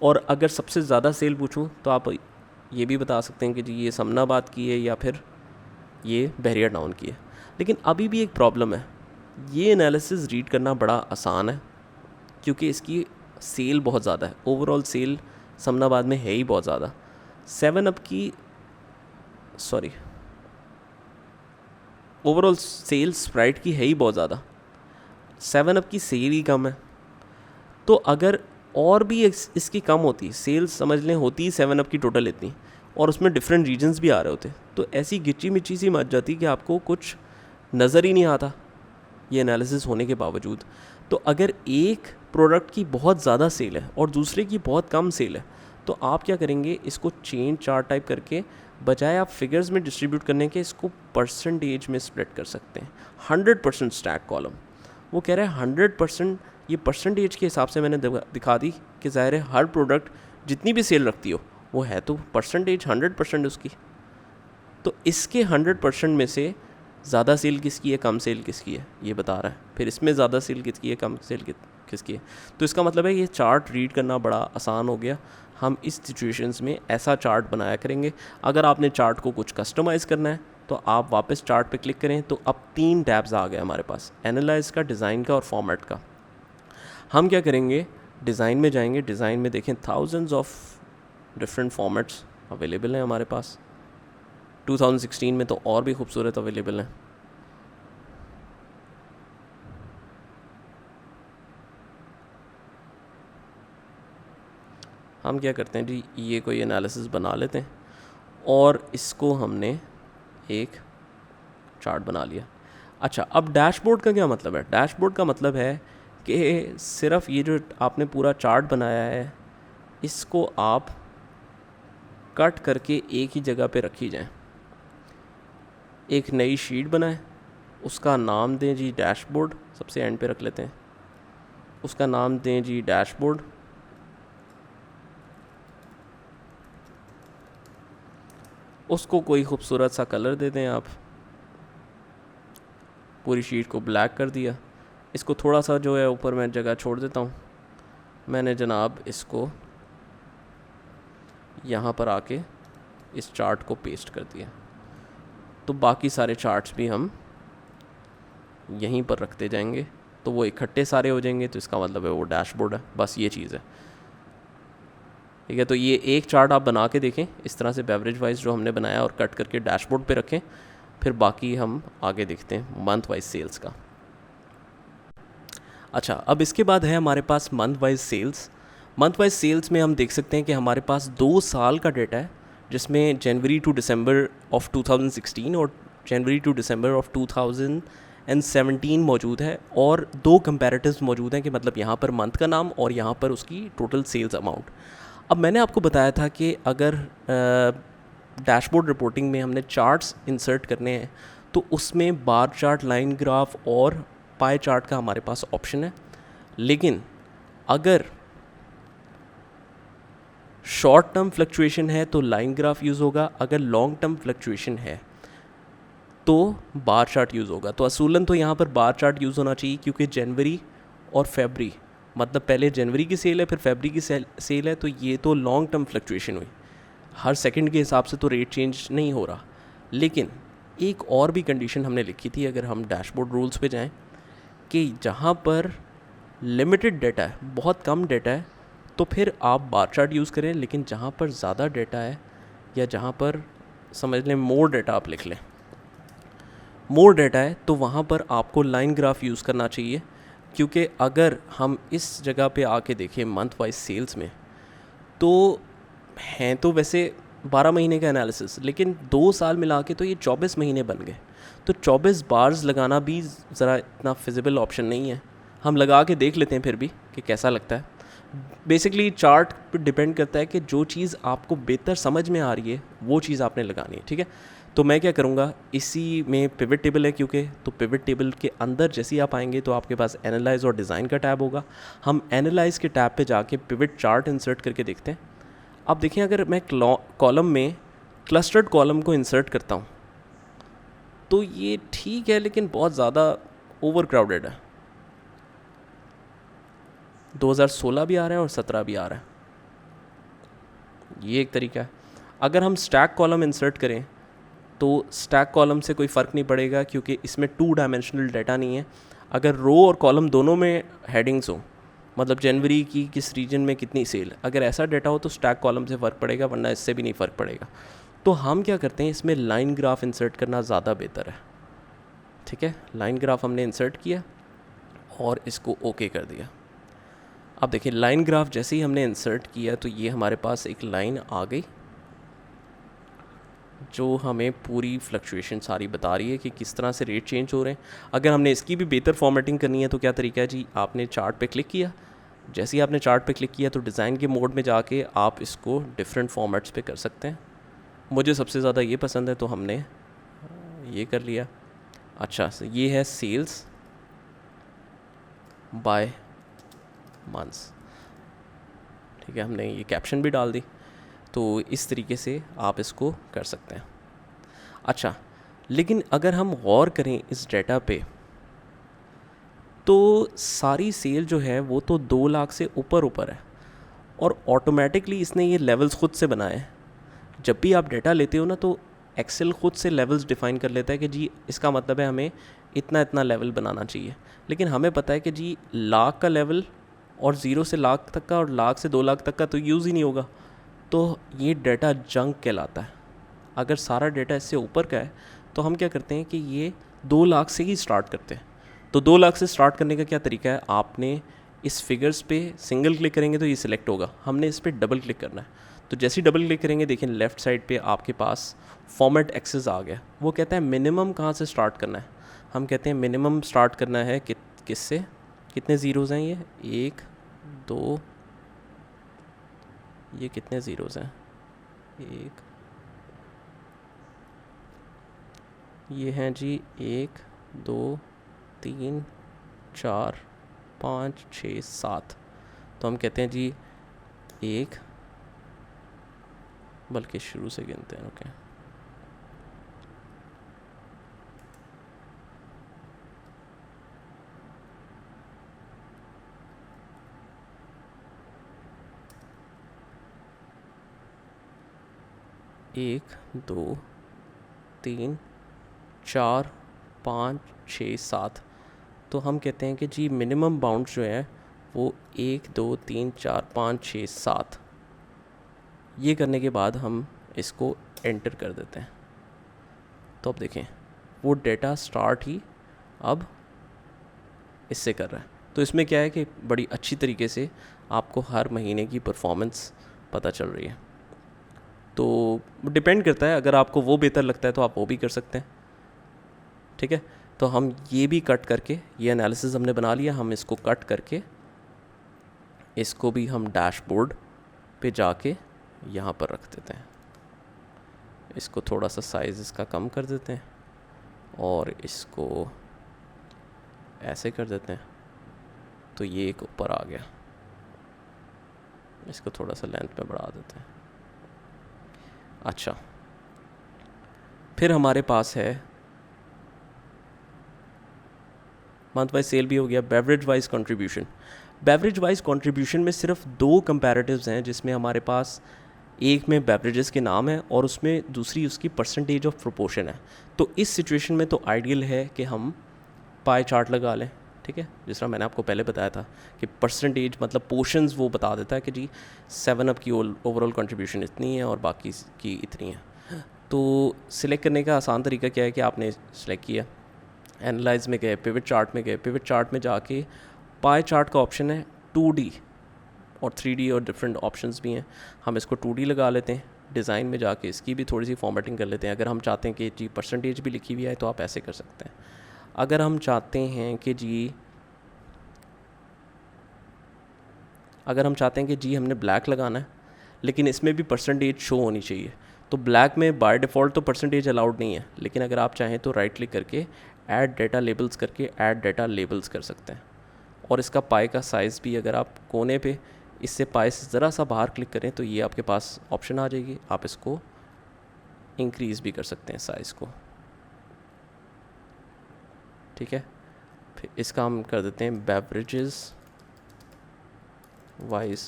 [SPEAKER 1] और अगर सबसे ज़्यादा सेल पूछूं तो आप ये भी बता सकते हैं कि जी ये समनाबाद की है या फिर ये बहरिया टाउन की है। लेकिन अभी भी एक प्रॉब्लम है, ये एनालिसिस रीड करना बड़ा आसान है क्योंकि इसकी सेल बहुत ज़्यादा है। ओवरऑल सेल समनाबाद में है ही बहुत ज़्यादा। 7 अप की ओवरऑल सेल स्प्राइट की है ही बहुत ज़्यादा, 7 अप की सेल ही कम है। तो अगर और भी इसकी कम होती, सेल्स समझ लें होती 7 अप की टोटल इतनी, और उसमें डिफरेंट रीजन्स भी आ रहे होते, तो ऐसी गिची मिची सी मच जाती कि आपको कुछ नज़र ही नहीं आता ये एनालिसिस होने के बावजूद। तो अगर एक प्रोडक्ट की बहुत ज़्यादा सेल है और दूसरे की बहुत कम सेल है, तो आप क्या करेंगे, इसको चेंज चार्ट टाइप करके बजाय आप फिगर्स में डिस्ट्रीब्यूट करने के इसको परसेंटेज में स्प्लिट कर सकते हैं। 100% स्टैक कॉलम, वो कह रहा है 100%, ये परसेंटेज के हिसाब से मैंने दिखा दी कि ज़ाहिर है हर प्रोडक्ट जितनी भी सेल रखती हो वो है तो परसेंटेज 100% उसकी। तो इसके 100% में से ज़्यादा सेल किसकी है, कम सेल किसकी है, ये बता रहा है। फिर इसमें ज़्यादा सेल किसकी है, कम सेल किसकी है। तो इसका मतलब है ये चार्ट रीड करना बड़ा आसान हो गया। हम इस सिचुएशंस में ऐसा चार्ट बनाया करेंगे। अगर आपने चार्ट को कुछ कस्टमाइज़ करना है तो आप वापस चार्ट पे क्लिक करें, तो अब 3 टैब्स आ गए हमारे पास, एनालाइज का, डिज़ाइन का और फॉर्मेट का। हम क्या करेंगे, डिज़ाइन में जाएंगे। डिज़ाइन में देखें thousands of different formats available हैं हमारे पास। 2016 में तो और भी खूबसूरत अवेलेबल हैं। हम क्या करते हैं जी, ये कोई एनालिसिस बना लेते हैं और इसको हमने एक चार्ट बना लिया। अच्छा, अब डैशबोर्ड का क्या मतलब है? डैशबोर्ड का मतलब है कि सिर्फ ये जो आपने पूरा चार्ट बनाया है इसको आप कट करके एक ही जगह पे रखी जाए। एक नई शीट बनाएं, उसका नाम दें जी डैशबोर्ड, सबसे एंड पे रख लेते हैं। उसका नाम दें जी डैशबोर्ड। उसको कोई खूबसूरत सा कलर दे दें आप। पूरी शीट को ब्लैक कर दिया। इसको थोड़ा सा जो है ऊपर मैं जगह छोड़ देता हूँ। मैंने जनाब इसको यहाँ पर आके इस चार्ट को पेस्ट कर दिया। तो बाकी सारे चार्ट्स भी हम यहीं पर रखते जाएंगे, तो वो इकट्ठे सारे हो जाएंगे। तो इसका मतलब है वो डैशबोर्ड है, बस ये चीज़ है। ठीक है, तो ये एक चार्ट आप बना के देखें इस तरह से, बेवरेज वाइज जो हमने बनाया और कट करके डैशबोर्ड पे रखें। फिर बाकी हम आगे देखते हैं मंथ वाइज सेल्स का। अच्छा, अब इसके बाद है हमारे पास month wise sales. Month wise sales में हम देख सकते हैं कि हमारे पास 2 साल का डेटा है, जिसमें जनवरी टू दिसंबर ऑफ 2016 और जनवरी टू दिसंबर ऑफ 2017 मौजूद है, और 2 कंपैरेटिव्स मौजूद हैं कि मतलब यहाँ पर मंथ का नाम और यहाँ पर उसकी टोटल सेल्स अमाउंट। अब मैंने आपको बताया था कि अगर डैशबोर्ड रिपोर्टिंग में हमने चार्ट्स इंसर्ट करने हैं तो उसमें बार चार्ट, लाइन ग्राफ और पाई चार्ट का हमारे पास ऑप्शन है। लेकिन अगर शॉर्ट टर्म फ्लक्चुएशन है तो लाइन ग्राफ यूज़ होगा, अगर लॉन्ग टर्म फ्लक्चुएशन है तो बार चार्ट यूज़ होगा। तो असूलन तो यहाँ पर बार चार्ट यूज़ होना चाहिए, क्योंकि जनवरी और फरवरी, मतलब पहले जनवरी की सेल है फिर फरवरी की सेल है, तो ये तो लॉन्ग टर्म फ्लक्चुएशन हुई, हर सेकंड के हिसाब से तो रेट चेंज नहीं हो रहा। लेकिन एक और भी कंडीशन हमने लिखी थी, अगर हम डैशबोर्ड रूल्स पे जाएं, कि जहाँ पर लिमिटेड डेटा है, बहुत कम डेटा है, तो फिर आप बार चार्ट यूज़ करें। लेकिन जहाँ पर ज़्यादा डेटा है या जहाँ पर समझ लें मोर डेटा, आप लिख लें मोर डाटा है तो वहाँ पर आपको लाइन ग्राफ यूज़ करना चाहिए, क्योंकि अगर हम इस जगह पे आके देखें मंथ वाइज सेल्स में, तो हैं तो वैसे 12 महीने का एनालिसिस, लेकिन 2 साल मिला के तो ये 24 महीने बन गए। तो 24 बार्स लगाना भी ज़रा इतना फिजिबल ऑप्शन नहीं है। हम लगा के देख लेते हैं फिर भी कि कैसा लगता है। बेसिकली चार्ट पर डिपेंड करता है कि जो चीज़ आपको बेहतर समझ में आ रही है वो चीज़ आपने लगानी है, ठीक है। तो मैं क्या करूँगा, इसी में पिवट टेबल है क्योंकि, तो पिवट टेबल के अंदर जैसे ही आप आएंगे तो आपके पास एनालाइज और डिज़ाइन का टैब होगा। हम एनालाइज के टैब पे जाके पिवट चार्ट इंसर्ट करके देखते हैं। अब देखिए, अगर मैं कॉलम में क्लस्टर्ड कॉलम को इंसर्ट करता हूँ तो ये ठीक है, लेकिन बहुत ज़्यादा ओवर क्राउडेड है। 2016 भी आ रहा है और 17 भी आ रहा है, ये एक तरीका है। अगर हम स्टैक कॉलम इंसर्ट करें तो स्टैक कॉलम से कोई फ़र्क नहीं पड़ेगा, क्योंकि इसमें 2 डायमेंशनल डाटा नहीं है। अगर रो और कॉलम दोनों में हेडिंग्स हो, मतलब जनवरी की किस रीजन में कितनी सेल, अगर ऐसा डाटा हो तो स्टैक कॉलम से फ़र्क पड़ेगा, वरना इससे भी नहीं फ़र्क पड़ेगा। तो हम क्या करते हैं, इसमें लाइन ग्राफ इंसर्ट करना ज़्यादा बेहतर है, ठीक है। लाइन ग्राफ हमने इंसर्ट किया और इसको ओके कर दिया। अब देखिए, लाइन ग्राफ जैसे ही हमने इंसर्ट किया तो ये हमारे पास एक लाइन आ गई जो हमें पूरी फ्लक्चुएशन सारी बता रही है कि किस तरह से रेट चेंज हो रहे हैं। अगर हमने इसकी भी बेहतर फॉर्मेटिंग करनी है तो क्या तरीका है जी, आपने चार्ट पे क्लिक किया, जैसे ही आपने चार्ट पे क्लिक किया तो डिज़ाइन के मोड में जाके आप इसको डिफरेंट फॉर्मेट्स पे कर सकते हैं। मुझे सबसे ज़्यादा ये पसंद है तो हमने ये कर लिया। अच्छा, ये है सेल्स बाय मंथ्स, ठीक है। हमने ये कैप्शन भी डाल दी, तो इस तरीके से आप इसको कर सकते हैं। अच्छा, लेकिन अगर हम गौर करें इस डेटा पे, तो सारी सेल जो है वो तो 2 लाख से ऊपर है, और ऑटोमेटिकली इसने ये लेवल्स ख़ुद से बनाए हैं। जब भी आप डेटा लेते हो ना, तो एक्सेल ख़ुद से लेवल्स डिफ़ाइन कर लेता है कि जी इसका मतलब है हमें इतना इतना लेवल बनाना चाहिए। लेकिन हमें पता है कि जी लाख का लेवल और 0 से लाख तक का और लाख से 2 लाख तक का तो यूज़ ही नहीं होगा, तो ये डेटा जंक कहलाता है। अगर सारा डेटा इससे ऊपर का है तो हम क्या करते हैं कि ये 2 लाख से ही स्टार्ट करते हैं। तो 2 लाख से स्टार्ट करने का क्या तरीका है, आपने इस फिगर्स पे सिंगल क्लिक करेंगे तो ये सिलेक्ट होगा, हमने इस पर डबल क्लिक करना है। तो जैसे ही डबल क्लिक करेंगे, देखिए लेफ़्ट साइड पे आपके पास फॉर्मेट एक्सेस आ गया। वो कहता है मिनिमम कहाँ से स्टार्ट करना है। हम कहते हैं मिनिमम स्टार्ट करना है किससे, कितने ज़ीरोज़ हैं ये, 1 2, ये कितने ज़ीरोज़ हैं, 1, ये हैं जी 1 2 3 4 5 6 7। तो हम कहते हैं जी 1, बल्कि शुरू से गिनते हैं, ओके। एक 2 3 4 5 6 7। तो हम कहते हैं कि जी मिनिमम बाउंड जो है वो 1 2 3 4 5 6 7। ये करने के बाद हम इसको एंटर कर देते हैं। तो अब देखें, वो डेटा स्टार्ट ही अब इससे कर रहा है। तो इसमें क्या है कि बड़ी अच्छी तरीके से आपको हर महीने की परफॉर्मेंस पता चल रही है। तो डिपेंड करता है, अगर आपको वो बेहतर लगता है तो आप वो भी कर सकते हैं, ठीक है। तो हम ये भी कट करके, ये एनालिसिस हमने बना लिया, हम इसको कट करके इसको भी हम डैशबोर्ड पे जाके यहाँ पर रख देते हैं। इसको थोड़ा सा साइज़ इसका कम कर देते हैं और इसको ऐसे कर देते हैं, तो ये एक ऊपर आ गया। इसको थोड़ा सा लेंथ में बढ़ा देते हैं। अच्छा, फिर हमारे पास है मंथ वाइज सेल भी हो गया। Beverage wise contribution, beverage wise contribution में सिर्फ 2 कंपैरेटिव्स हैं, जिसमें हमारे पास एक में बेवरेजेस के नाम है और उसमें दूसरी उसकी परसेंटेज ऑफ प्रोपोर्शन है। तो इस सिचुएशन में तो आइडियल है कि हम पाई चार्ट लगा लें, ठीक है। जिस तरह मैंने आपको पहले बताया था कि परसेंटेज मतलब पोर्शंस वो बता देता है कि जी 7 अप की ओवरऑल कंट्रीब्यूशन इतनी है और बाकी की इतनी है। तो सिलेक्ट करने का आसान तरीका क्या है कि आपने सिलेक्ट किया, एनालाइज में गए, पिवट चार्ट में गए, पिवट चार्ट में जाके पाई चार्ट का ऑप्शन है 2D और 3D और डिफरेंट ऑप्शंस भी हैं। हम इसको 2D लगा लेते हैं, डिज़ाइन में जाके इसकी भी थोड़ी सी फॉर्मेटिंग कर लेते हैं। अगर हम चाहते हैं कि जी परसेंटेज भी लिखी हुई है तो आप ऐसे कर सकते हैं। अगर हम चाहते हैं कि जी हमने ब्लैक लगाना है लेकिन इसमें भी परसेंटेज शो होनी चाहिए, तो ब्लैक में बाय डिफ़ॉल्ट तो परसेंटेज अलाउड नहीं है, लेकिन अगर आप चाहें तो राइट क्लिक करके ऐड डेटा लेबल्स करके ऐड डेटा लेबल्स कर सकते हैं। और इसका पाई का साइज़ भी अगर आप कोने पे इससे पाई से ज़रा सा बाहर क्लिक करें तो ये आपके पास ऑप्शन आ जाएगी, आप इसको इंक्रीज़ भी कर सकते हैं साइज़ को। ठीक है, फिर इसका हम कर देते हैं बेवरेजेस वाइज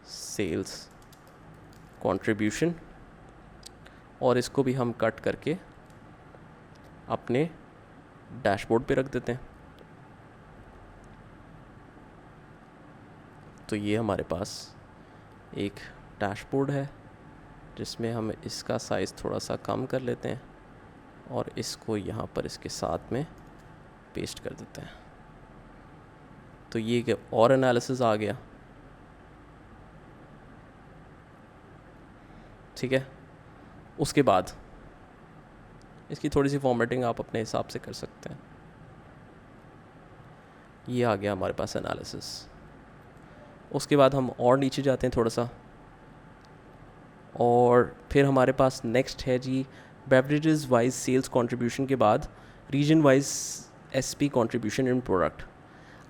[SPEAKER 1] सेल्स कंट्रीब्यूशन, और इसको भी हम कट करके अपने डैशबोर्ड पे रख देते हैं। तो ये हमारे पास एक डैशबोर्ड है जिसमें हम इसका साइज़ थोड़ा सा कम कर लेते हैं और इसको यहाँ पर इसके साथ में पेस्ट कर देते हैं। तो ये कि और एनालिसिस आ गया। ठीक है, उसके बाद इसकी थोड़ी सी फॉर्मेटिंग आप अपने हिसाब से कर सकते हैं। ये आ गया हमारे पास एनालिसिस। उसके बाद हम और नीचे जाते हैं थोड़ा सा, और फिर हमारे पास नेक्स्ट है जी बेवरेजेस वाइज सेल्स कंट्रीब्यूशन के बाद region wise SP contribution in product.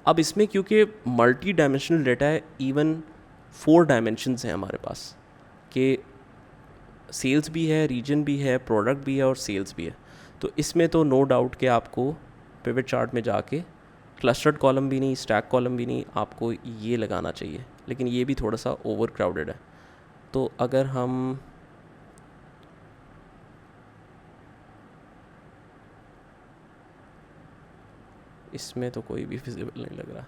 [SPEAKER 1] अब इसमें क्योंकि मल्टी डायमेंशनल डेटा है, इवन 4 डायमेंशंस हैं हमारे पास, कि सेल्स भी है, रीजन भी है, प्रोडक्ट भी है और सेल्स भी है। तो इसमें तो नो डाउट कि आपको पिवट चार्ट में जाके क्लस्टर्ड कॉलम भी नहीं, स्टैक कॉलम भी नहीं, आपको ये लगाना चाहिए, लेकिन ये भी थोड़ा सा ओवर क्राउडेड है। तो अगर हम इसमें तो कोई भी विजिबल नहीं लग रहा,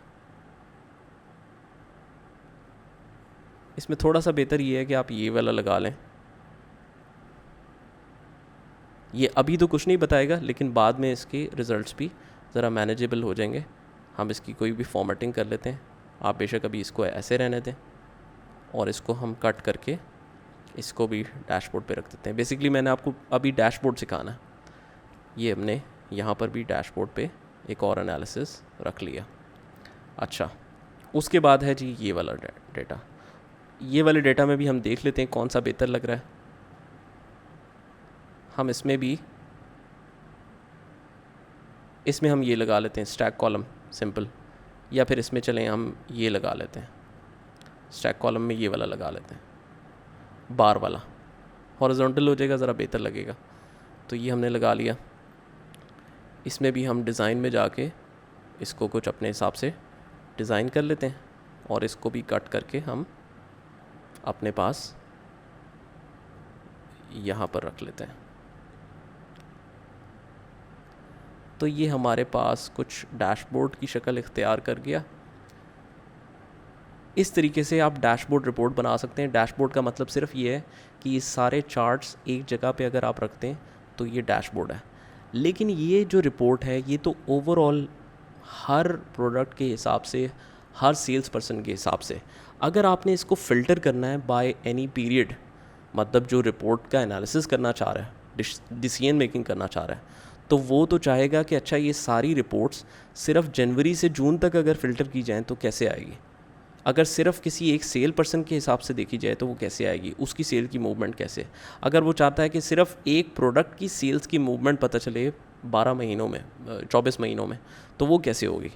[SPEAKER 1] इसमें थोड़ा सा बेहतर ये है कि आप ये वाला लगा लें। ये अभी तो कुछ नहीं बताएगा, लेकिन बाद में इसके रिज़ल्ट्स भी ज़रा मैनेजेबल हो जाएंगे। हम इसकी कोई भी फॉर्मेटिंग कर लेते हैं, आप बेशक अभी इसको ऐसे रहने दें, और इसको हम कट करके इसको भी डैशबोर्ड पे रख देते हैं। बेसिकली मैंने आपको अभी डैशबोर्ड सिखाना है। ये हमने यहाँ पर भी डैशबोर्ड पे एक और एनालिसिस रख लिया। अच्छा, उसके बाद है जी ये वाला डेटा। ये वाले डेटा में भी हम देख लेते हैं कौन सा बेहतर लग रहा है। हम इसमें हम ये लगा लेते हैं स्टैक कॉलम सिंपल, या फिर इसमें चलें हम ये लगा लेते हैं स्टैक कॉलम में ये वाला लगा लेते हैं, बार वाला हॉरिजॉन्टल हो जाएगा, ज़रा बेहतर लगेगा। तो ये हमने लगा लिया। इसमें भी हम डिज़ाइन में जाके इसको कुछ अपने हिसाब से डिज़ाइन कर लेते हैं, और इसको भी कट करके हम अपने पास यहाँ पर रख लेते हैं। तो ये हमारे पास कुछ डैशबोर्ड की शक्ल इख्तियार कर गया। इस तरीके से आप डैशबोर्ड रिपोर्ट बना सकते हैं। डैशबोर्ड का मतलब सिर्फ ये है कि ये सारे चार्ट्स एक जगह पे अगर आप रखते हैं तो ये डैशबोर्ड है। लेकिन ये जो रिपोर्ट है ये तो ओवरऑल हर प्रोडक्ट के हिसाब से, हर सेल्स पर्सन के हिसाब से। अगर आपने इसको फ़िल्टर करना है बाय एनी पीरियड, मतलब जो रिपोर्ट का एनालिसिस करना चाह रहा है, डिसीजन मेकिंग करना चाह रहा है, तो वो तो चाहेगा कि अच्छा ये सारी रिपोर्ट्स सिर्फ जनवरी से जून तक अगर फ़िल्टर की जाएँ तो कैसे आएगी। अगर सिर्फ किसी एक सेल पर्सन के हिसाब से देखी जाए तो वो कैसे आएगी, उसकी सेल की मूवमेंट कैसे। अगर वो चाहता है कि सिर्फ एक प्रोडक्ट की सेल्स की मूवमेंट पता चले 12 महीनों में, 24 महीनों में, तो वो कैसे होगी।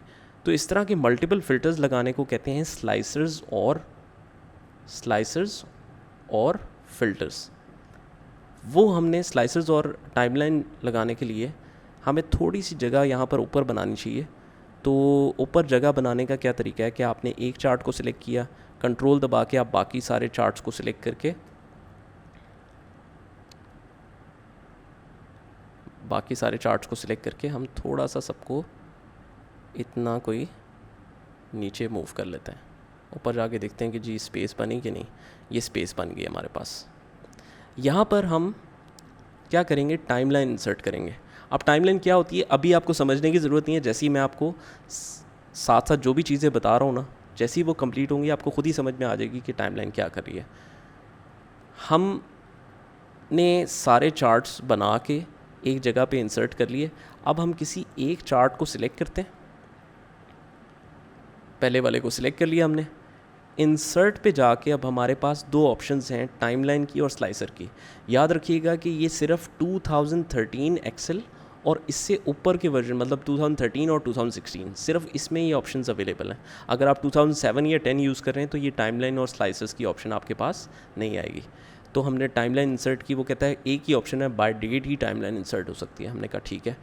[SPEAKER 1] तो इस तरह के मल्टीपल फ़िल्टर्स लगाने को कहते हैं स्लाइसर्स और फ़िल्टर्स। वो हमने स्लाइसर्स और टाइमलाइन लगाने के लिए हमें थोड़ी सी जगह यहाँ पर ऊपर बनानी चाहिए। तो ऊपर जगह बनाने का क्या तरीका है कि आपने एक चार्ट को सिलेक्ट किया, कंट्रोल दबा के आप बाकी सारे चार्ट्स को सिलेक्ट करके हम थोड़ा सा सबको इतना कोई नीचे मूव कर लेते हैं। ऊपर जाके देखते हैं कि जी स्पेस बनी कि नहीं। ये स्पेस बन गई हमारे पास। यहाँ पर हम क्या करेंगे, टाइमलाइन इंसर्ट करेंगे। अब टाइमलाइन क्या होती है अभी आपको समझने की ज़रूरत नहीं है, जैसे ही मैं आपको साथ साथ जो भी चीज़ें बता रहा हूँ ना, जैसे ही वो कंप्लीट होंगी आपको खुद ही समझ में आ जाएगी कि टाइमलाइन क्या कर रही है। हमने सारे चार्ट्स बना के एक जगह पे इंसर्ट कर लिए। अब हम किसी एक चार्ट को सिलेक्ट करते हैं, पहले वाले को सिलेक्ट कर लिया हमने। इंसर्ट पे जाके अब हमारे पास दो ऑप्शंस हैं, टाइमलाइन की और स्लाइसर की। याद रखिएगा कि ये सिर्फ 2013 एक्सेल और इससे ऊपर के वर्जन मतलब 2013 और 2016 सिर्फ इसमें ये ऑप्शंस अवेलेबल हैं। अगर आप 2007 या 10 यूज़ कर रहे हैं तो ये टाइमलाइन और स्लाइसर्स की ऑप्शन आपके पास नहीं आएगी। तो हमने टाइमलाइन इंसर्ट की, वो कहता है एक ही ऑप्शन है बाय डेट ही टाइमलाइन इंसर्ट हो सकती है। हमने कहा ठीक है,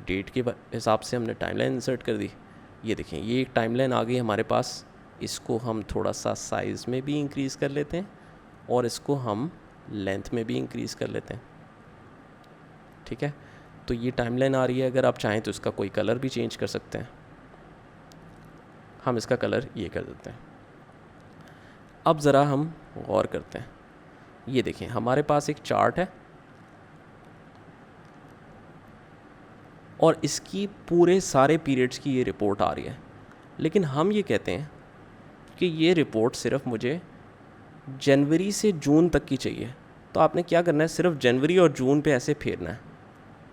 [SPEAKER 1] डेट के हिसाब से हमने टाइमलाइन इंसर्ट कर दी। ये देखें ये एक टाइमलाइन आ गई हमारे पास। इसको हम थोड़ा सा साइज़ में भी इंक्रीज़ कर लेते हैं और इसको हम लेंथ में भी इंक्रीज़ कर लेते हैं। ठीक है, तो ये टाइमलाइन आ रही है। अगर आप चाहें तो इसका कोई कलर भी चेंज कर सकते हैं। हम इसका कलर ये कर देते हैं। अब ज़रा हम गौर करते हैं। ये देखें हमारे पास एक चार्ट है और इसकी पूरे सारे पीरियड्स की ये रिपोर्ट आ रही है, लेकिन हम ये कहते हैं कि ये रिपोर्ट सिर्फ मुझे जनवरी से जून तक की चाहिए। तो आपने क्या करना है, सिर्फ जनवरी और जून पे ऐसे फेरना है,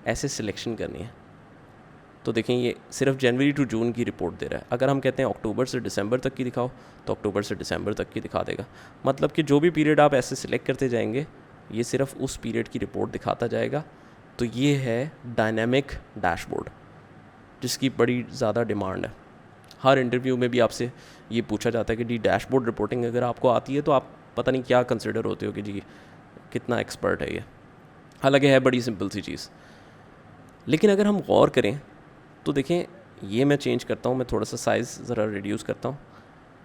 [SPEAKER 1] ऐसे सिलेक्शन करनी है। तो देखें ये सिर्फ जनवरी टू जून की रिपोर्ट दे रहा है। अगर हम कहते हैं अक्टूबर से दिसंबर तक की दिखाओ तो अक्टूबर से दिसंबर तक की दिखा देगा। मतलब कि जो भी पीरियड आप ऐसे सिलेक्ट करते जाएंगे ये सिर्फ उस पीरियड की रिपोर्ट दिखाता जाएगा। तो ये है डायनेमिक डैशबोर्ड, जिसकी बड़ी ज़्यादा डिमांड है। हर इंटरव्यू में भी आपसे ये पूछा जाता है कि जी डैशबोर्ड रिपोर्टिंग अगर आपको आती है तो आप पता नहीं क्या कंसिडर होते हो कि जी कितना एक्सपर्ट है ये। हालांकि है बड़ी सिंपल सी चीज़, लेकिन अगर हम गौर करें तो देखें ये मैं चेंज करता हूँ, मैं थोड़ा सा साइज़ ज़रा रिड्यूस करता हूँ।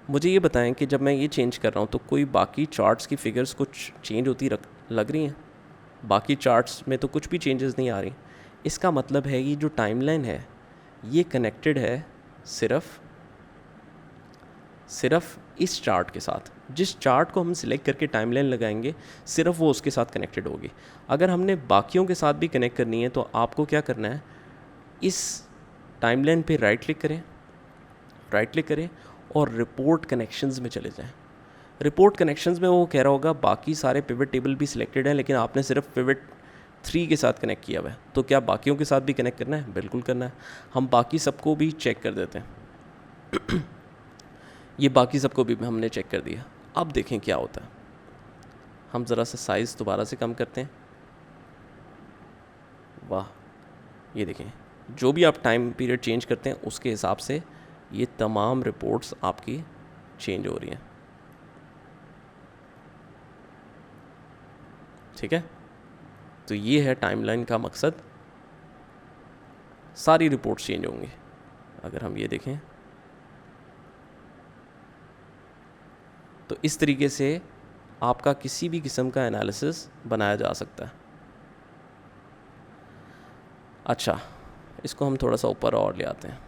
[SPEAKER 1] मुझे ये बताएं कि जब मैं ये चेंज कर रहा हूँ तो कोई बाकी चार्ट्स की फिगर्स कुछ चेंज होती लग रही हैं? बाकी चार्ट्स में तो कुछ भी चेंजेस नहीं आ रही। इसका मतलब है ये जो टाइमलाइन है ये कनेक्टेड है सिर्फ इस चार्ट के साथ। जिस चार्ट को हम सिलेक्ट करके टाइमलाइन लगाएंगे सिर्फ वो उसके साथ कनेक्टेड होगी। अगर हमने बाकियों के साथ भी कनेक्ट करनी है तो आपको क्या करना है, इस टाइमलाइन पे राइट क्लिक करें और रिपोर्ट कनेक्शंस में चले जाएं। रिपोर्ट कनेक्शंस में वो कह रहा होगा बाकी सारे पिवट टेबल भी सिलेक्टेड हैं लेकिन आपने सिर्फ पिवट 3 के साथ कनेक्ट किया हुआ है। तो क्या बाकियों के साथ भी कनेक्ट करना है? बिल्कुल करना है। हम बाकी सबको भी चेक कर देते हैं। ये बाकी सबको भी हमने चेक कर दिया। अब देखें क्या होता है। हम ज़रा सा साइज़ दोबारा से कम करते हैं। वाह, ये देखें जो भी आप टाइम पीरियड चेंज करते हैं उसके हिसाब से ये तमाम रिपोर्ट्स आपकी चेंज हो रही हैं। ठीक है, तो ये है टाइमलाइन का मकसद, सारी रिपोर्ट्स चेंज होंगी। अगर हम ये देखें तो इस तरीके से आपका किसी भी किस्म का एनालिसिस बनाया जा सकता है। अच्छा, इसको हम थोड़ा सा ऊपर और ले आते हैं।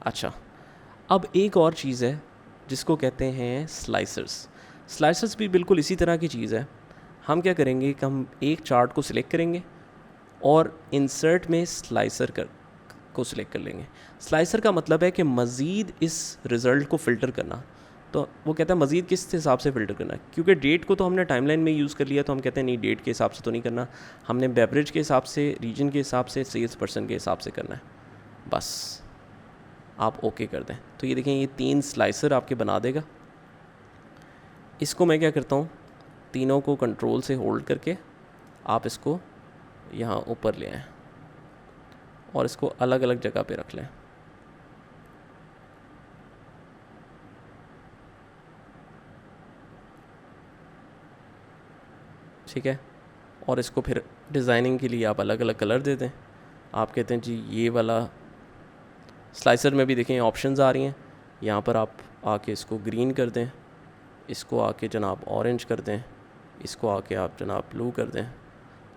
[SPEAKER 1] अच्छा, अब एक और चीज़ है जिसको कहते हैं स्लाइसर्स। स्लाइसर्स भी बिल्कुल इसी तरह की चीज़ है। हम क्या करेंगे कि हम एक चार्ट को सिलेक्ट करेंगे और इंसर्ट में स्लाइसर को सिलेक्ट कर लेंगे। स्लाइसर का मतलब है कि मज़ीद इस रिज़ल्ट को फ़िल्टर करना। तो वो कहता है मज़ीद किस हिसाब से फ़िल्टर करना है, क्योंकि डेट को तो हमने टाइमलाइन में यूज़ कर लिया तो हम कहते हैं नहीं डेट के हिसाब से तो नहीं करना, हमने बेवरेज के हिसाब से, रीजन के हिसाब से, सेल्स पर्सन के हिसाब से करना है। बस आप ओके कर दें। तो ये देखें ये 3 स्लाइसर आपके बना देगा। इसको मैं क्या करता हूँ, तीनों को कंट्रोल से होल्ड करके आप इसको यहाँ ऊपर ले आएँ और इसको अलग अलग जगह पे रख लें। ठीक है, और इसको फिर डिज़ाइनिंग के लिए आप अलग अलग कलर दे दें। आप कहते हैं जी ये वाला स्लाइसर में भी देखें ऑप्शंस आ रही हैं। यहाँ पर आप आके इसको ग्रीन कर दें, इसको आके जनाब ऑरेंज कर दें, इसको आके आप जनाब ब्लू कर दें।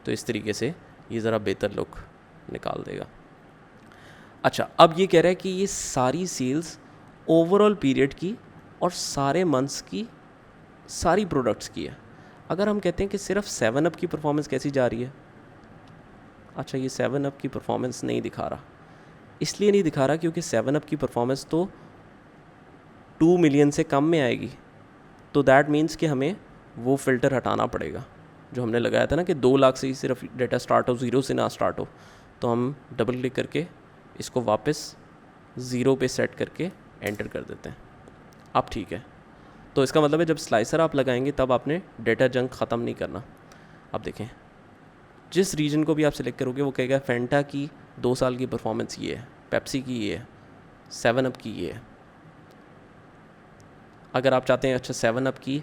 [SPEAKER 1] तो इस तरीके से ये ज़रा बेहतर लुक निकाल देगा। अच्छा, अब ये कह रहा है कि ये सारी सेल्स ओवरऑल पीरियड की और सारे मंथ्स की, सारी प्रोडक्ट्स की है। अगर हम कहते हैं कि सिर्फ 7 अप की परफॉर्मेंस कैसी जा रही है, अच्छा ये 7 अप की परफॉर्मेंस नहीं दिखा रहा, इसलिए नहीं दिखा रहा क्योंकि 7 अप की परफॉर्मेंस तो 2 मिलियन से कम में आएगी। तो दैट मीन्स कि हमें वो फ़िल्टर हटाना पड़ेगा जो हमने लगाया था ना कि 2 लाख से ही सिर्फ डेटा स्टार्ट हो, ज़ीरो से ना स्टार्ट हो। तो हम डबल क्लिक करके इसको वापस ज़ीरो पे सेट करके एंटर कर देते हैं। अब ठीक है, तो इसका मतलब है जब स्लाइसर आप लगाएंगे तब आपने डेटा जंक ख़त्म नहीं करना। अब देखें, जिस रीजन को भी आप सिलेक्ट करोगे वो कहेगा फेंटा की 2 साल की परफॉर्मेंस ये है, पेप्सी की ये है, 7 अप की ये है। अगर आप चाहते हैं अच्छा 7 अप की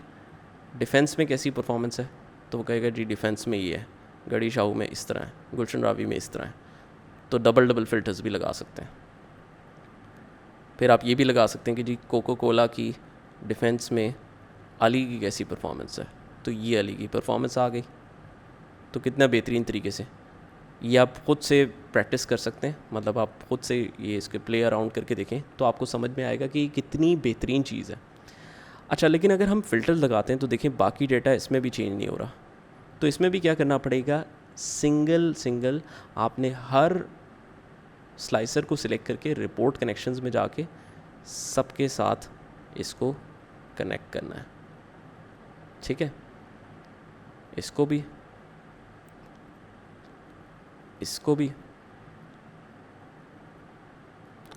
[SPEAKER 1] डिफेंस में कैसी परफॉर्मेंस है, तो वो कहेगा जी डिफेंस में ये है, गड़ी शाहू में इस तरह है, गुलशन रावी में इस तरह है। तो डबल डबल फ़िल्टर्स भी लगा सकते हैं। फिर आप ये भी लगा सकते हैं कि जी कोको कोला की डिफेंस में अली की कैसी परफॉर्मेंस है, तो ये अली की परफॉर्मेंस आ गई। तो कितना बेहतरीन तरीके से ये आप ख़ुद से प्रैक्टिस कर सकते हैं, मतलब आप ख़ुद से ये इसके प्ले अराउंड करके देखें तो आपको समझ में आएगा कि कितनी बेहतरीन चीज़ है। अच्छा, लेकिन अगर हम फ़िल्टर लगाते हैं तो देखें बाकी डेटा इसमें भी चेंज नहीं हो रहा। तो इसमें भी क्या करना पड़ेगा, सिंगल सिंगल आपने हर स्लाइसर को सिलेक्ट करके रिपोर्ट कनेक्शंस में जाके सबके साथ इसको कनेक्ट करना है। ठीक है, इसको भी, इसको भी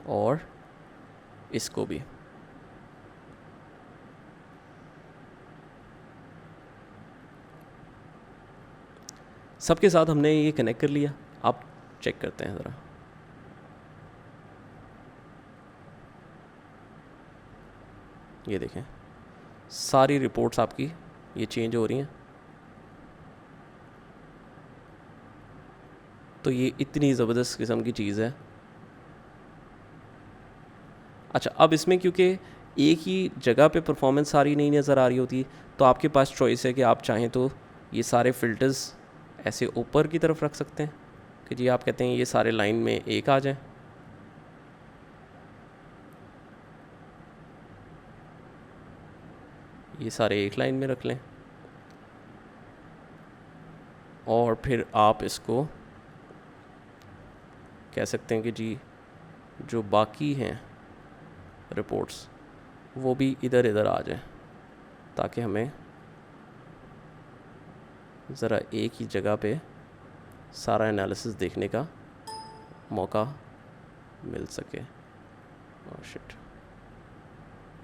[SPEAKER 1] और इसको भी। सबके साथ हमने ये कनेक्ट कर लिया। आप चेक करते हैं ज़रा, ये देखें सारी रिपोर्ट्स आपकी ये चेंज हो रही हैं। तो ये इतनी ज़बरदस्त किस्म की चीज़ है। अच्छा, अब इसमें क्योंकि एक ही जगह पे परफॉर्मेंस सारी नहीं नज़र आ रही होती, तो आपके पास चॉइस है कि आप चाहें तो ये सारे फ़िल्टर्स ऐसे ऊपर की तरफ रख सकते हैं कि जी आप कहते हैं ये सारे लाइन में एक आ जाएं। ये सारे एक लाइन में रख लें और फिर आप इसको कह सकते हैं कि जी जो बाकी हैं रिपोर्ट्स वो भी इधर इधर आ जाए, ताकि हमें ज़रा एक ही जगह पे सारा एनालिसिस देखने का मौका मिल सके। ओह शिट,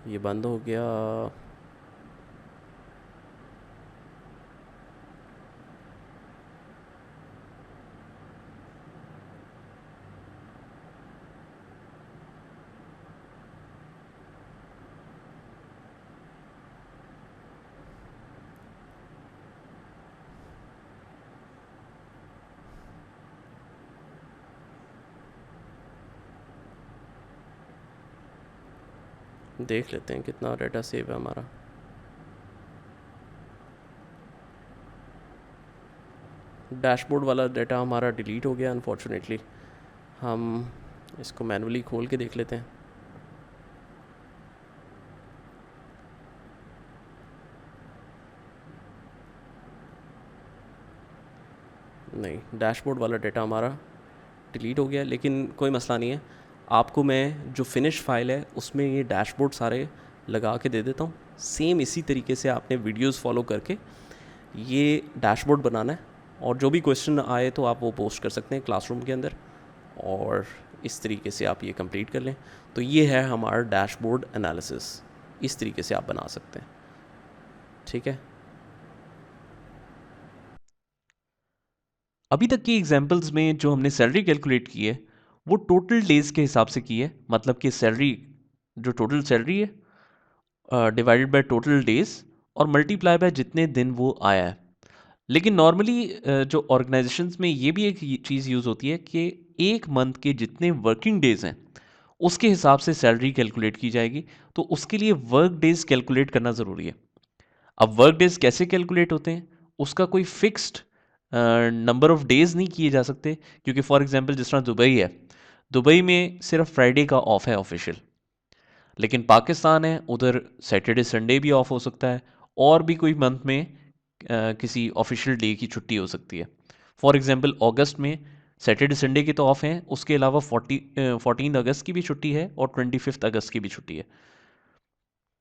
[SPEAKER 1] ये बंद हो गया। देख लेते हैं कितना डाटा सेव है हमारा। डैशबोर्ड वाला डाटा हमारा डिलीट हो गया अनफॉर्चुनेटली। हम इसको मैनुअली खोल के देख लेते हैं। नहीं, डैशबोर्ड वाला डाटा हमारा डिलीट हो गया, लेकिन कोई मसला नहीं है। आपको मैं जो फिनिश फाइल है उसमें ये डैशबोर्ड सारे लगा के दे देता हूँ। सेम इसी तरीके से आपने वीडियोस फॉलो करके ये डैशबोर्ड बनाना है, और जो भी क्वेश्चन आए तो आप वो पोस्ट कर सकते हैं क्लासरूम के अंदर, और इस तरीके से आप ये कंप्लीट कर लें। तो ये है हमारा डैशबोर्ड एनालिसिस, इस तरीके से आप बना सकते हैं। ठीक है,
[SPEAKER 2] अभी तक की एग्जांपल्स में जो हमने सैलरी कैलकुलेट की है वो टोटल डेज के हिसाब से की है, मतलब कि सैलरी जो टोटल सैलरी है डिवाइडेड बाय टोटल डेज और मल्टीप्लाई बाय जितने दिन वो आया है। लेकिन नॉर्मली जो ऑर्गेनाइजेशंस में ये भी एक चीज़ यूज़ होती है कि एक मंथ के जितने वर्किंग डेज हैं उसके हिसाब से सैलरी कैलकुलेट की जाएगी। तो उसके लिए वर्क डेज कैलकुलेट करना ज़रूरी है। अब वर्क डेज कैसे कैलकुलेट होते हैं, उसका कोई फिक्स्ड नंबर ऑफ डेज नहीं किए जा सकते, क्योंकि फॉर एग्जांपल जिस तरह दुबई है, दुबई में सिर्फ फ्राइडे का ऑफ है ऑफिशियल, लेकिन पाकिस्तान है उधर सैटरडे संडे भी ऑफ हो सकता है, और भी कोई मंथ में किसी ऑफिशियल डे की छुट्टी हो सकती है। फॉर एग्जांपल अगस्त में सैटरडे संडे के तो ऑफ हैं, उसके अलावा 14 अगस्त की भी छुट्टी है और 25 अगस्त की भी छुट्टी है।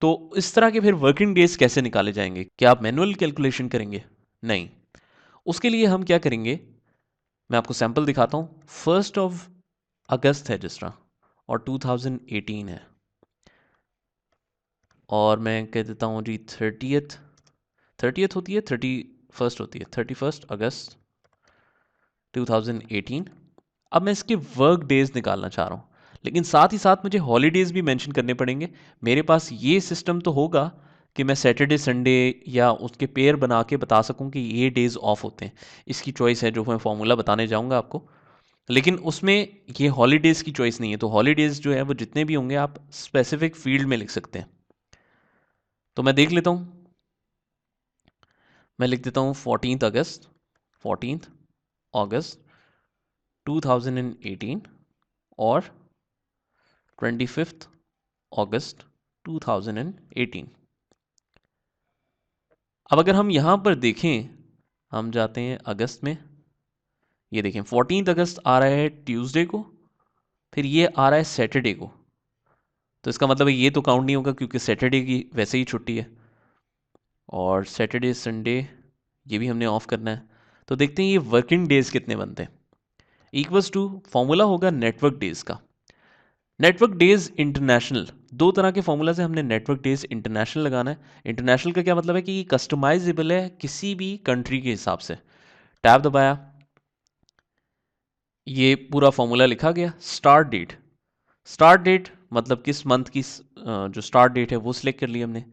[SPEAKER 2] तो इस तरह के फिर वर्किंग डेज कैसे निकाले जाएंगे? क्या आप मैनुअल कैलकुलेशन करेंगे? नहीं। उसके लिए हम क्या करेंगे, मैं आपको सैंपल दिखाता हूँ। 1 अगस्त है जिस तरह, और 2018 है, और मैं कह देता हूँ जी 30th होती है, 31st होती है, 31 अगस्त 2018। अब मैं इसके वर्क डेज निकालना चाह रहा हूँ, लेकिन साथ ही साथ मुझे हॉलीडेज भी मेंशन करने पड़ेंगे। मेरे पास ये सिस्टम तो होगा कि मैं सैटरडे संडे या उसके पेयर बना के बता सकूं कि ये डेज ऑफ होते हैं। इसकी चॉइस है जो मैं फॉर्मूला बताने जाऊंगा आपको, लेकिन उसमें ये हॉलीडेज की चॉइस नहीं है। तो हॉलीडेज जो है वो जितने भी होंगे आप स्पेसिफिक फील्ड में लिख सकते हैं। तो मैं देख लेता हूँ, मैं लिख देता हूँ 14 अगस्त 2018 और 25 अगस्त 2018। अब अगर हम यहाँ पर देखें, हम जाते हैं अगस्त में, ये देखें 14 अगस्त आ रहा है ट्यूसडे को, फिर ये आ रहा है सैटरडे को। तो इसका मतलब है ये तो काउंट नहीं होगा क्योंकि सैटरडे की वैसे ही छुट्टी है, और सैटरडे संडे ये भी हमने ऑफ करना है। तो देखते हैं ये वर्किंग डेज कितने बनते हैं। इक्वल्स टू फॉर्मूला होगा नेटवर्क डेज का। नेटवर्क डेज इंटरनेशनल, दो तरह के फॉर्मूला से हमने नेटवर्क डेज इंटरनेशनल लगाना है। इंटरनेशनल का क्या मतलब है कि ये कस्टमाइजेबल है किसी भी कंट्री के हिसाब से। टैब दबाया, ये पूरा फॉर्मूला लिखा गया। स्टार्ट डेट मतलब किस मंथ की जो स्टार्ट डेट है वो सिलेक्ट कर ली हमने,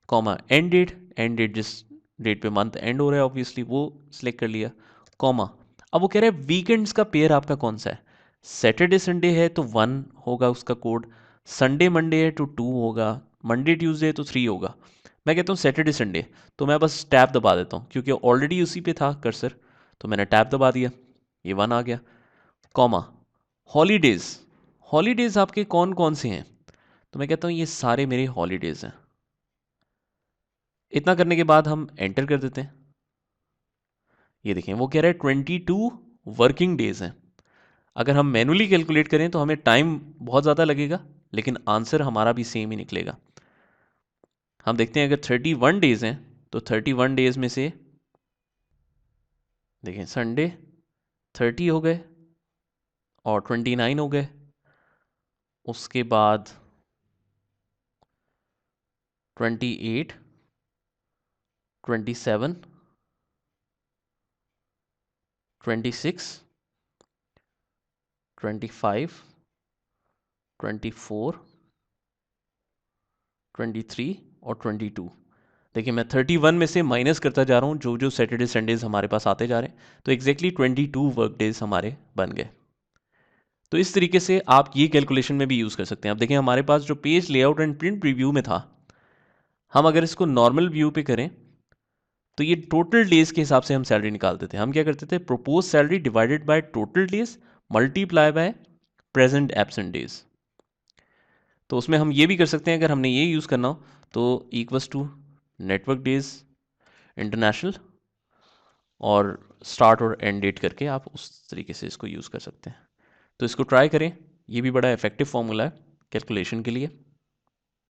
[SPEAKER 2] कॉमा एंड डेट जिस डेट पे मंथ एंड हो रहा है ऑब्वियसली वो सिलेक्ट कर लिया, कॉमा। अब वो कह रहा है वीकेंड्स का पेयर आपका कौन सा है। सैटरडे संडे है तो 1 होगा उसका कोड, संडे मंडे है तो 2 होगा, मंडे ट्यूसडे है तो 3 होगा। मैं कहता हूँ सैटरडे संडे, तो मैं बस टैब दबा देता हूँ क्योंकि ऑलरेडी उसी पे था कर्सर, तो मैंने टैब दबा दिया, ये 1 आ गया, कॉमा। हॉलीडेज, हॉलीडेज आपके कौन कौन से हैं, तो मैं कहता हूँ ये सारे मेरे हॉलीडेज हैं। इतना करने के बाद हम एंटर कर देते हैं। ये देखें वो कह रहा है 22 वर्किंग डेज हैं। अगर हम मैनुअली कैलकुलेट करें तो हमें टाइम बहुत ज़्यादा लगेगा, लेकिन आंसर हमारा भी सेम ही निकलेगा। हम देखते हैं अगर 31 डेज हैं तो 31 डेज में से देखें संडे 30 हो गए और 29 हो गए, उसके बाद 28, 27, 26, 25, 24, 23 और 22। देखिए मैं 31 में से माइनस करता जा रहा हूँ जो जो सैटरडे संडेज हमारे पास आते जा रहे हैं, तो एग्जैक्टली 22 वर्क डेज हमारे बन गए। तो इस तरीके से आप ये कैलकुलेशन में भी यूज़ कर सकते हैं। अब देखें हमारे पास जो page layout and print preview में था, हम अगर इसको नॉर्मल व्यू पे करें तो ये टोटल डेज के हिसाब से हम सैलरी निकालते थे। हम क्या करते थे, propose salary divided by total days multiply by present absent days. तो उसमें हम ये भी कर सकते हैं, अगर हमने ये यूज़ करना हो तो equals to network days international और स्टार्ट और एंड डेट करके आप उस तरीके से इसको यूज़ कर सकते हैं। तो इसको ट्राई करें, ये भी बड़ा इफेक्टिव फॉर्मूला है कैलकुलेशन के लिए।